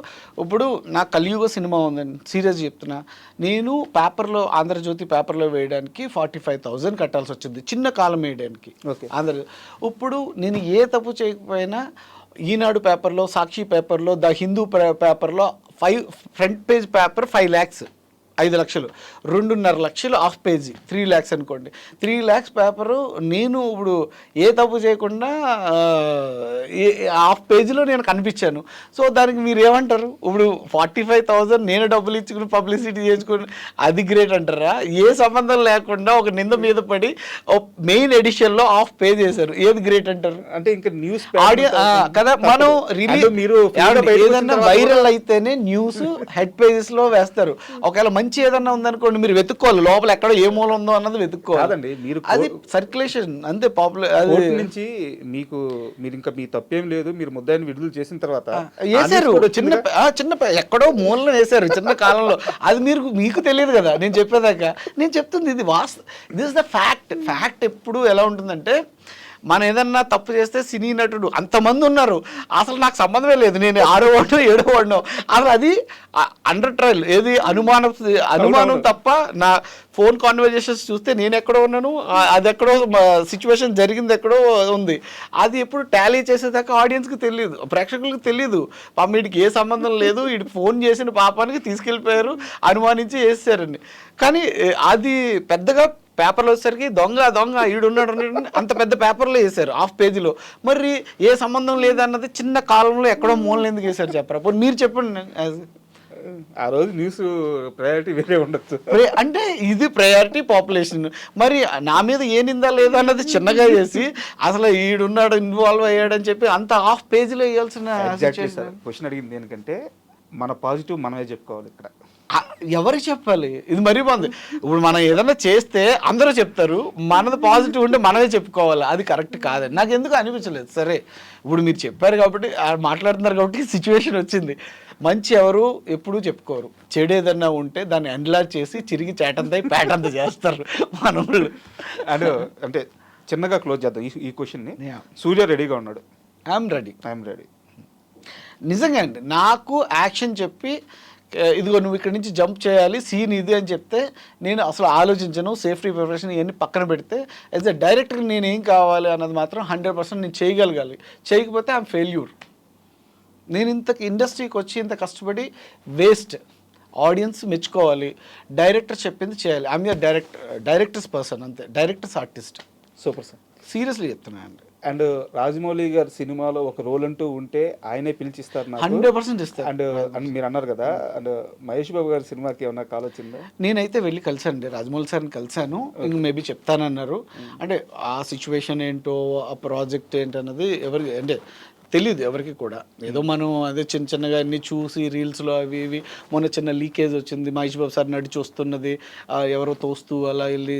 ఇప్పుడు నా కలియుగ సినిమా ఉందండి, సీరియస్ చెప్తున్నా. నేను పేపర్లో, ఆంధ్రజ్యోతి పేపర్లో వేయడానికి 45,000 కట్టాల్సి వచ్చింది, చిన్న కాలం వేయడానికి. ఇప్పుడు నేను ఏ తప్పు చేయకపోయినా ఈనాడు పేపర్లో, సాక్షి పేపర్లో, ద హిందూ పేపర్లో ఫ్రంట్ పేజ్ పేపర్ 5 lakhs, 5 లక్షలు, 2.5 లక్షలు హాఫ్ పేజీ, 3 lakhs అనుకోండి. 3 lakhs పేపరు నేను ఇప్పుడు ఏ తప్పు చేయకుండా హాఫ్ పేజీలో నేను కనిపించాను. సో దానికి మీరు ఏమంటారు? ఇప్పుడు 45,000 నేను డబ్బులు ఇచ్చుకుని పబ్లిసిటీ చేసుకుని అది గ్రేట్ అంటారా? ఏ సంబంధం లేకుండా ఒక నింద మీద పడి మెయిన్ ఎడిషన్లో హాఫ్ పేజ్ చేశారు, ఏది గ్రేట్ అంటారు? అంటే ఇంకా న్యూస్ ఆడియో కదా, మనం మీరు ఏదన్నా వైరల్ అయితేనే న్యూస్ హెడ్ పేజెస్లో వేస్తారు. ఒకవేళ మంచి ఏదన్నా ఉందనుకోండి, మీరు వెతుక్కోవాలి లోపల ఎక్కడో ఏ మూల ఉందో అన్నది వెతుక్కోవాలి. మీరు అది సర్క్యులేషన్ అంతే. పాపులర్ నుంచి మీరు ఇంకా మీ తప్పేం లేదు, మీరు ముద్దాయిని విడుదల చేసిన తర్వాత వేసారు, చిన్న ఎక్కడో మూలలో వేసారు చిన్న కాలంలో. అది మీకు తెలియదు కదా నేను చెప్పేదాకా. నేను చెప్తుంది ఇది దిస్ ద ఫ్యాక్ట్. ఎప్పుడు ఎలా ఉంటుందంటే, మనం ఏదన్నా తప్పు చేస్తే సినీ నటుడు అంతమంది ఉన్నారు, అసలు నాకు సంబంధమే లేదు, నేను 6వ వాడినో 7వ వాడినో, అసలు అది అండర్ ట్రయల్, ఏది అనుమానం తప్ప. నా ఫోన్ కాన్వర్జేషన్స్ చూస్తే నేను ఎక్కడో ఉన్నాను, అది ఎక్కడో సిచ్యువేషన్ జరిగింది ఎక్కడో ఉంది. అది ఎప్పుడు టాలీ చేసేదాకా ఆడియన్స్కి తెలియదు, ప్రేక్షకులకు తెలియదు. పాపం వీడికి ఏ సంబంధం లేదు, వీడికి ఫోన్ చేసిన పాపానికి తీసుకెళ్ళిపోయారు, అనుమానించి వేసారని. కానీ అది పెద్దగా పేపర్లో వచ్చేసరికి దొంగ ఈడున్నాడు అంత పెద్ద పేపర్లో వేసారు హాఫ్ పేజీలో. మరి ఏ సంబంధం లేదన్నది చిన్న కాలంలో ఎక్కడో మూలన ఎందుకు వేసారు చెప్పరా? మీరు చెప్పండి. ఆ రోజు న్యూస్ ప్రయారిటీ వేరే ఉండొచ్చు అంటే ఇది ప్రయారిటీ పాపులేషన్. మరి నా మీద ఏ నిందా లేదన్నది చిన్నగా చేసి అసలు ఈడున్నాడు ఇన్వాల్వ్ అయ్యాడని చెప్పి అంత హాఫ్ పేజీలో వేయాల్సిన క్వశ్చన్ అడిగింది దేనికంటే, మన పాజిటివ్ మనమే చెప్పుకోవాలి. ఇక్కడ ఎవరికి చెప్పాలి? ఇది మరీ బాగుంది. ఇప్పుడు మనం ఏదైనా చేస్తే అందరూ చెప్తారు, మనది పాజిటివ్ ఉంటే మనమే చెప్పుకోవాలి. అది కరెక్ట్ కాదని నాకు ఎందుకు అనిపించలేదు. సరే ఇప్పుడు మీరు చెప్పారు కాబట్టి, మాట్లాడుతున్నారు కాబట్టి సిచ్యువేషన్ వచ్చింది. మంచి ఎవరు ఎప్పుడూ చెప్పుకోరు, చెడు ఏదన్నా ఉంటే దాన్ని ఎన్లార్జ్ చేసి చిరిగి చేటంతా పేటంతా చేస్తారు మనోళ్ళు. అంటే చిన్నగా క్లోజ్ చేద్దాం ఈ క్వశ్చన్ని. సూర్య రెడీగా ఉన్నాడు. I'm ready. నిజంగా అండి, నాకు యాక్షన్ చెప్పి ఇదిగో నువ్వు ఇక్కడ నుంచి జంప్ చేయాలి సీన్ ఇది అని చెప్తే నేను అసలు ఆలోచించను, సేఫ్టీ ప్రిపరేషన్ ఇవన్నీ పక్కన పెడితే యాజ్ అ డైరెక్టర్ నేను ఏం కావాలి అన్నది మాత్రం 100% నేను చేయగలగాలి. చేయకపోతే ఐఎమ్ ఫెయిల్యూర్. నేను ఇంత ఇండస్ట్రీకి వచ్చి ఇంత కష్టపడి వేస్ట్. ఆడియన్స్ మెచ్చుకోవాలి, డైరెక్టర్ చెప్పింది చేయాలి. ఐఎమ్ యూర్ డైరెక్టర్స్ పర్సన్, అంతే, directors artist. Super sir. Seriously చెప్తున్నాను అండి. అండ్ రాజమౌళి గారి సినిమాలో ఒక రోల్ అంటూ ఉంటే ఆయనే పిలిచిస్తారు నాకు. 100% ఇస్తారు. అండ్ మీరు అన్నారు కదా, అండ్ మహేష్ బాబు గారి సినిమాకి ఏమన్నా కాల్ వచ్చిందా? నేనైతే వెళ్ళి కలిసాను, రాజమౌళి సార్ని కలిసాను. ఇంక మేబీ చెప్తానన్నారు. అంటే ఆ సిచ్యువేషన్ ఏంటో, ఆ ప్రాజెక్ట్ ఏంటన్నది ఎవరికి అంటే తెలియదు ఎవరికి కూడా. ఏదో మనం అదే చిన్న చిన్నగా అన్ని చూసి రీల్స్లో అవి ఇవి. మొన్న చిన్న లీకేజ్ వచ్చింది, మహేష్ బాబు సార్ నడిచి వస్తున్నది, ఎవరో తోస్తూ అలా వెళ్ళి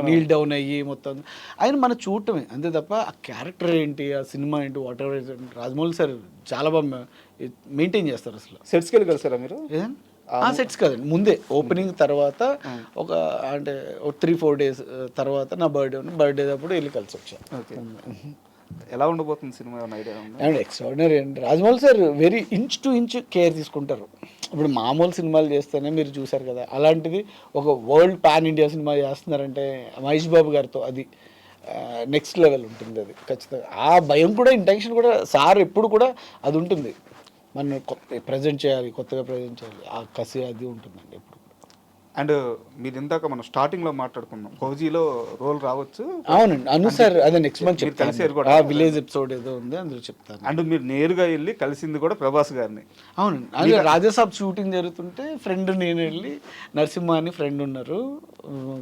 నీల్ డౌన్ అయ్యి మొత్తం ఆయన మనం చూడటమే అంతే తప్ప ఆ క్యారెక్టర్ ఏంటి, ఆ సినిమా ఏంటి, వాట్ ఎవర్. రాజమౌళి సార్ చాలా బాగా మెయింటైన్ చేస్తారు. అసలు సెట్స్కి వెళ్ళి కలిసారా మీరు? ఆ సెట్స్ కదండి, ముందే ఓపెనింగ్ తర్వాత ఒక అంటే 3-4 days తర్వాత నా బర్త్డే అప్పుడు వెళ్ళి కలిసి వచ్చాను. ఓకే. ఎలా ఉండబోతుంది సినిమా, ఏమైనా ఐడియా ఉందా? అండ్ ఎక్స్ట్రాడినరీ అండి. Rajamouli sir very inch to inch care తీసుకుంటారు. ఇప్పుడు మామూలు సినిమాలు చేస్తేనే మీరు చూసారు కదా, అలాంటిది ఒక వరల్డ్ పాన్ ఇండియా సినిమా చేస్తున్నారంటే మహేష్ బాబు గారితో అది నెక్స్ట్ లెవెల్ ఉంటుంది. అది ఖచ్చితంగా ఆ భయం కూడా, ఇంటెన్షన్ కూడా సార్ ఎప్పుడు కూడా అది ఉంటుంది. మనం ప్రజెంట్ చేయాలి, కొత్తగా ప్రజెంట్ చేయాలి, ఆ కసి అది ఉంటుందండి ఎప్పుడు. అండ్ మీరు ఇందాక మనం స్టార్టింగ్ లో మాట్లాడుకున్నాం, ఫౌజీలో రోల్ రావచ్చు. అవునండి, అను సార్ అదే నెక్స్ట్ మంత్ కలిసారు కూడా, విలేజ్ ఎపిసోడ్ ఏదో ఉంది అందులో చెప్తాను. అండ్ మీరు నేరుగా వెళ్ళి కలిసింది కూడా ప్రభాస్ గారిని. అవునండి, అదే రాజాసాబ్ షూటింగ్ జరుగుతుంటే ఫ్రెండ్ నేను వెళ్ళి, నరసింహ అని ఫ్రెండ్ ఉన్నారు,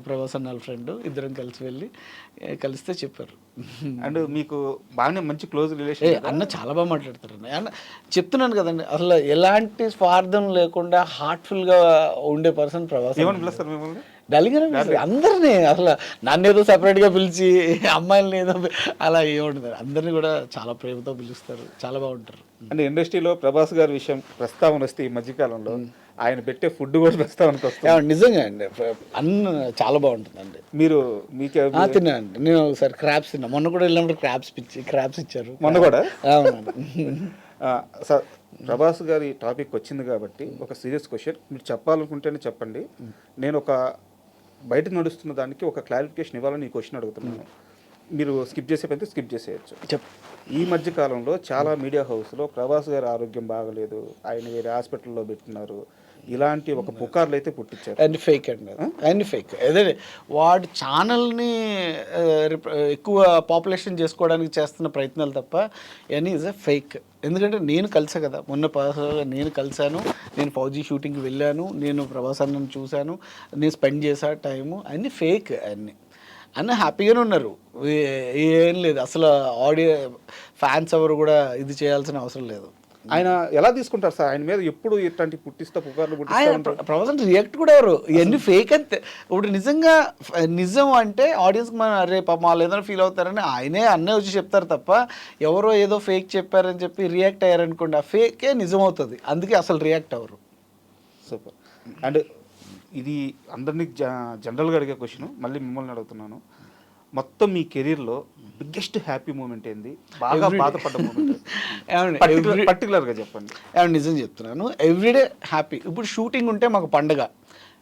ప్రభాస్ అన్న ఫ్రెండ్, ఇద్దరం కలిసి వెళ్ళి కలిస్తే చెప్పారు. అండ్ మీకు బాగానే మంచి క్లోజ్ రిలేషన్. అన్న చాలా బాగా మాట్లాడతారు అన్న. చెప్తున్నాను కదండి, అసలు ఎలాంటి స్వార్థం లేకుండా హార్ట్ఫుల్గా ఉండే పర్సన్ ప్రభాస్. ఏమని పిలుస్తారు మిమ్మల్ని? డల్గానే అందరినీ, అసలు నన్ను ఏదో సపరేట్గా పిలిచి అమ్మాయిలని ఏదో అలా ఏముంటుంది, అందరినీ కూడా చాలా ప్రేమతో పిలుస్తారు, చాలా బాగుంటారు. అంటే ఇండస్ట్రీలో ప్రభాస్ గారి విషయం ప్రస్తావన వస్తే ఈ మధ్యకాలంలో ఆయన పెట్టే ఫుడ్ కూడా ప్రస్తావనకు వస్తుంది. నిజంగా అండి, అన్న చాలా బాగుంటుందండి. మీరు మీకే తిన్నానండి, నేను ఒకసారి క్రాబ్స్ తిన్నా, మొన్న కూడా వెళ్ళినప్పుడు క్రాబ్స్ ఇచ్చారు మొన్న కూడా. అవునండి. సార్, ప్రభాస్ గారి టాపిక్ వచ్చింది కాబట్టి ఒక సీరియస్ క్వశ్చన్, మీరు చెప్పాలనుకుంటేనే చెప్పండి. నేను ఒక బయట నడుస్తున్న దానికి ఒక క్లారిఫికేషన్ ఇవ్వాలని ఈ క్వశ్చన్ అడుగుతున్నాను. మీరు స్కిప్ చేసే పని స్కిప్ చేసేయచ్చు. ఈ మధ్య కాలంలో చాలా మీడియా హౌస్లో ప్రభాస్ గారి ఆరోగ్యం బాగలేదు, ఆయన వేరే హాస్పిటల్లో పెట్టినారు, ఇలాంటి ఒక పుకార్లు అయితే పుట్టించారు. అన్ని ఫేక్ అండి, అన్ని ఫేక్. అదే వాడు ఛానల్ని ఎక్కువ పాపులేషన్ చేసుకోవడానికి చేస్తున్న ప్రయత్నాలు తప్ప ఇవన్నీ ఈజ్ అ ఫేక్. ఎందుకంటే నేను కలిసా కదా, మొన్న నేను కలిశాను, నేను ఫౌజీ షూటింగ్కి వెళ్ళాను, నేను ప్రభాస్ అన్నను చూశాను, నేను స్పెండ్ చేసా టైము, అన్నీ ఫేక్. అన్నీ హ్యాపీగానే ఉన్నారు, ఏం లేదు అసలు. ఫ్యాన్స్ ఎవరు కూడా ఇది చేయాల్సిన అవసరం లేదు. ఆయన ఎలా తీసుకుంటారు సార్? ఆయన మీద ఎప్పుడు ఇట్లాంటి పుట్టిస్తా పుకార్లు ప్రభాస్ రియాక్ట్ కూడా ఎవరు, ఇవన్నీ ఫేక్ అంతే. ఇప్పుడు నిజంగా నిజం అంటే ఆడియన్స్కి మనం అరే పాపం వాళ్ళు ఏదైనా ఫీల్ అవుతారని అన్నే వచ్చి చెప్తారు తప్ప, ఎవరో ఏదో ఫేక్ చెప్పారని చెప్పి రియాక్ట్ అయ్యారనుకోండి, ఆ ఫేకే నిజం అవుతుంది. అందుకే అసలు రియాక్ట్ అవ్వరు. సూపర్. అండ్ ఇది అందరినీ జనరల్గా అడిగే క్వశ్చన్, మళ్ళీ మిమ్మల్ని అడుగుతున్నాను. మొత్తం మీ కెరీర్లో బిగ్గెస్ట్ హ్యాపీ మూమెంట్ ఏంది, బాగా బాధపడ్డ మూమెంట్ పర్టికులర్గా చెప్పండి. నిజం చెప్తున్నాను, ఎవ్రీడే హ్యాపీ. ఇప్పుడు షూటింగ్ ఉంటే మాకు పండగ,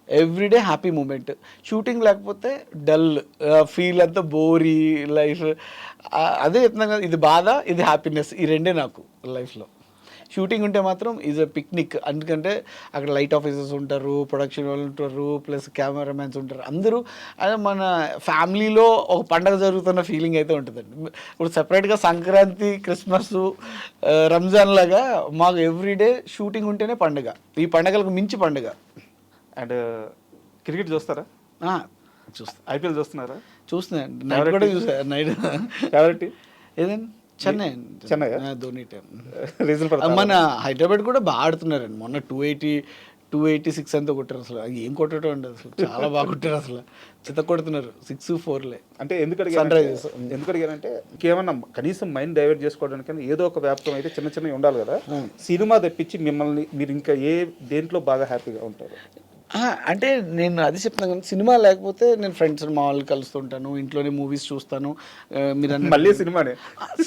ఎవ్రీడే హ్యాపీ మూమెంట్. షూటింగ్ లేకపోతే డల్ ఫీల్ అంతా బోరీ లైఫ్. అదే చెప్తున్నాను కదా, ఇది బాధ, ఇది హ్యాపీనెస్, ఈ రెండే నాకు లైఫ్లో. షూటింగ్ ఉంటే మాత్రం ఈజ్ అ పిక్నిక్. ఎందుకంటే అక్కడ లైట్ ఆఫీసర్స్ ఉంటారు, ప్రొడక్షన్ వాళ్ళు ఉంటారు, ప్లస్ కెమెరామెన్స్ ఉంటారు, అందరూ. అదే మన ఫ్యామిలీలో ఒక పండగ జరుగుతున్న ఫీలింగ్ అయితే ఉంటుందండి. ఇప్పుడు సపరేట్గా సంక్రాంతి, క్రిస్మస్, రంజాన్ లాగా మాకు ఎవ్రీడే షూటింగ్ ఉంటేనే పండుగ. ఈ పండగలకు మించి పండుగ. అండ్ క్రికెట్ చూస్తారా? చూస్తా. ఐపీఎల్ చూస్తున్నారా? చూస్తున్నాను, నైట్ కూడా చూసా. నైట్ ఫేవరెట్ ఏదండి? చెన్నై ధోని టైం. రీజన్ మన హైదరాబాద్ కూడా బాగా ఆడుతున్నారండి. మొన్న 286 అంతా కొట్టారు. అసలు ఏం కొట్టడం అండి, అసలు చాలా బాగా కొట్టారు. అసలు చిత్త కొడుతున్నారు 6-4. అంటే ఎందుకు అడిగానంటే ఇంకేమన్నా కనీసం మైండ్ డైవర్ట్ చేసుకోవడానికి ఏదో ఒక వ్యాపకం అయితే చిన్నవి ఉండాలి కదా. సినిమా తెప్పించి మిమ్మల్ని మీరు ఇంకా దేంట్లో బాగా హ్యాపీగా ఉంటారు? అంటే నేను అది చెప్తాను కానీ సినిమా లేకపోతే నేను ఫ్రెండ్స్ మా వాళ్ళు కలుస్తుంటాను, ఇంట్లోనే మూవీస్ చూస్తాను. మీరు మళ్ళీ సినిమానే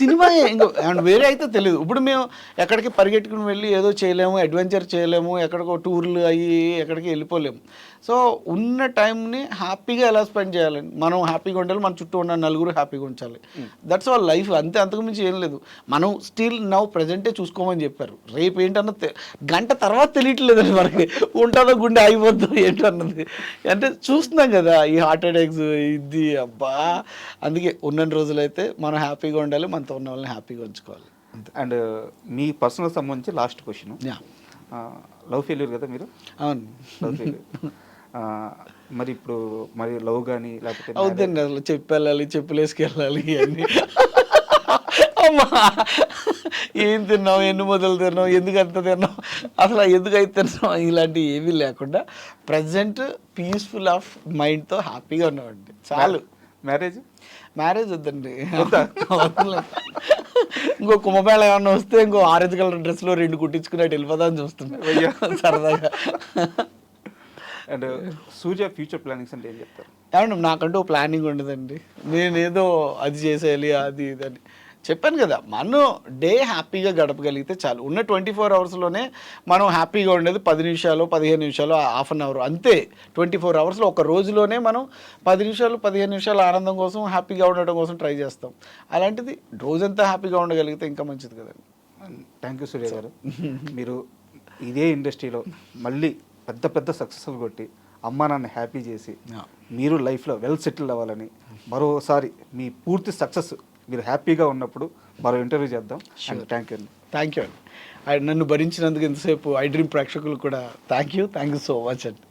సినిమా ఇంకో వేరే అయితే తెలియదు. ఇప్పుడు మేము ఎక్కడికి పరిగెట్టుకుని వెళ్ళి ఏదో చేయలేము, అడ్వెంచర్ చేయలేము, ఎక్కడికో టూర్లు అయ్యి ఎక్కడికి వెళ్ళిపోలేము. సో ఉన్న టైంని హ్యాపీగా ఎలా స్పెండ్ చేయాలని, మనం హ్యాపీగా ఉండాలి, మన చుట్టూ ఉన్న నలుగురు హ్యాపీగా ఉంచాలి. దట్స్ ఆల్ లైఫ్, అంతే, అంతకుమించి ఏం లేదు. మనం స్టిల్ నౌ ప్రజెంటే చూసుకోమని చెప్పారు. రేపు ఏంటన్నా గంట తర్వాత తెలియట్లేదండి మనకి, ఉంటుందో గుండె అయిపోద్దో ఏంటన్నది. అంటే చూస్తున్నాం కదా ఈ హార్ట్ అటాక్స్ ఇది, అబ్బా. అందుకే ఉన్న రోజులైతే మనం హ్యాపీగా ఉండాలి, మనతో ఉన్న వాళ్ళని హ్యాపీగా ఉంచుకోవాలి. అండ్ మీ పర్సనల్ సంబంధించి లాస్ట్ క్వశ్చన్, లవ్ ఫెయిల్యూర్ కదా మీరు? అవును, లవ్ ఫెయిల్యూర్. మరి ఇప్పుడు మరి లవ్ కానీ లేకపోతే అవుతుందండి. అసలు చెప్పెళ్ళాలి, చెప్పులేసుకెళ్ళాలి ఇవన్నీ. అమ్మా, ఏం తిన్నావు, ఎన్ని మొదలు తిన్నావు, ఎందుకు అంత తిన్నావు, అసలు ఎందుకు అయితే తిన్నావు, ఇలాంటివి ఏమీ లేకుండా ప్రజెంట్ పీస్ఫుల్ ఆఫ్ మైండ్తో హ్యాపీగా ఉన్నామండి, చాలు. మ్యారేజ్ వద్దండి. ఇంకో కుంభమేళ ఏమన్నా వస్తే ఇంకో ఆరెంజ్ కలర్ డ్రెస్లో 2 కుట్టించుకున్నట్టు వెళ్ళిపోదామని చూస్తున్నాను సరదాగా. అండ్ సూర్య ఫ్యూచర్ ప్లానింగ్స్ అంటే ఏం చెప్తారు? ఏమండి, నాకంటూ ప్లానింగ్ ఉండదండి. నేనేదో అది చేసేయాలి అది ఇది అని చెప్పాను కదా. మనం డే హ్యాపీగా గడపగలిగితే చాలు. ఉన్న 24 అవర్స్లోనే మనం హ్యాపీగా ఉండేది 10 నిమిషాలు, 15 నిమిషాలు, హాఫ్ అన్ అవర్ అంతే. 24 అవర్స్లో ఒక రోజులోనే మనం 10 నిమిషాలు, 15 నిమిషాలు ఆనందం కోసం, హ్యాపీగా ఉండడం కోసం ట్రై చేస్తాం. అలాంటిది రోజంతా హ్యాపీగా ఉండగలిగితే ఇంకా మంచిది కదండి. థ్యాంక్ యూ సూర్య గారు. మీరు ఇదే ఇండస్ట్రీలో మళ్ళీ పెద్ద పెద్ద సక్సెస్ఫుల్ కొట్టి అమ్మా నాన్న హ్యాపీ చేసి మీరు లైఫ్లో వెల్ సెటిల్ అవ్వాలని, మరోసారి మీ పూర్తి సక్సెస్ మీరు హ్యాపీగా ఉన్నప్పుడు మరో ఇంటర్వ్యూ చేద్దాం. థ్యాంక్ యూ అండి. థ్యాంక్ యూ అండి. నన్ను భరించినందుకు ఇంతసేపు ఐ డ్రీమ్ ప్రేక్షకులు కూడా థ్యాంక్ యూ సో మచ్ అండి.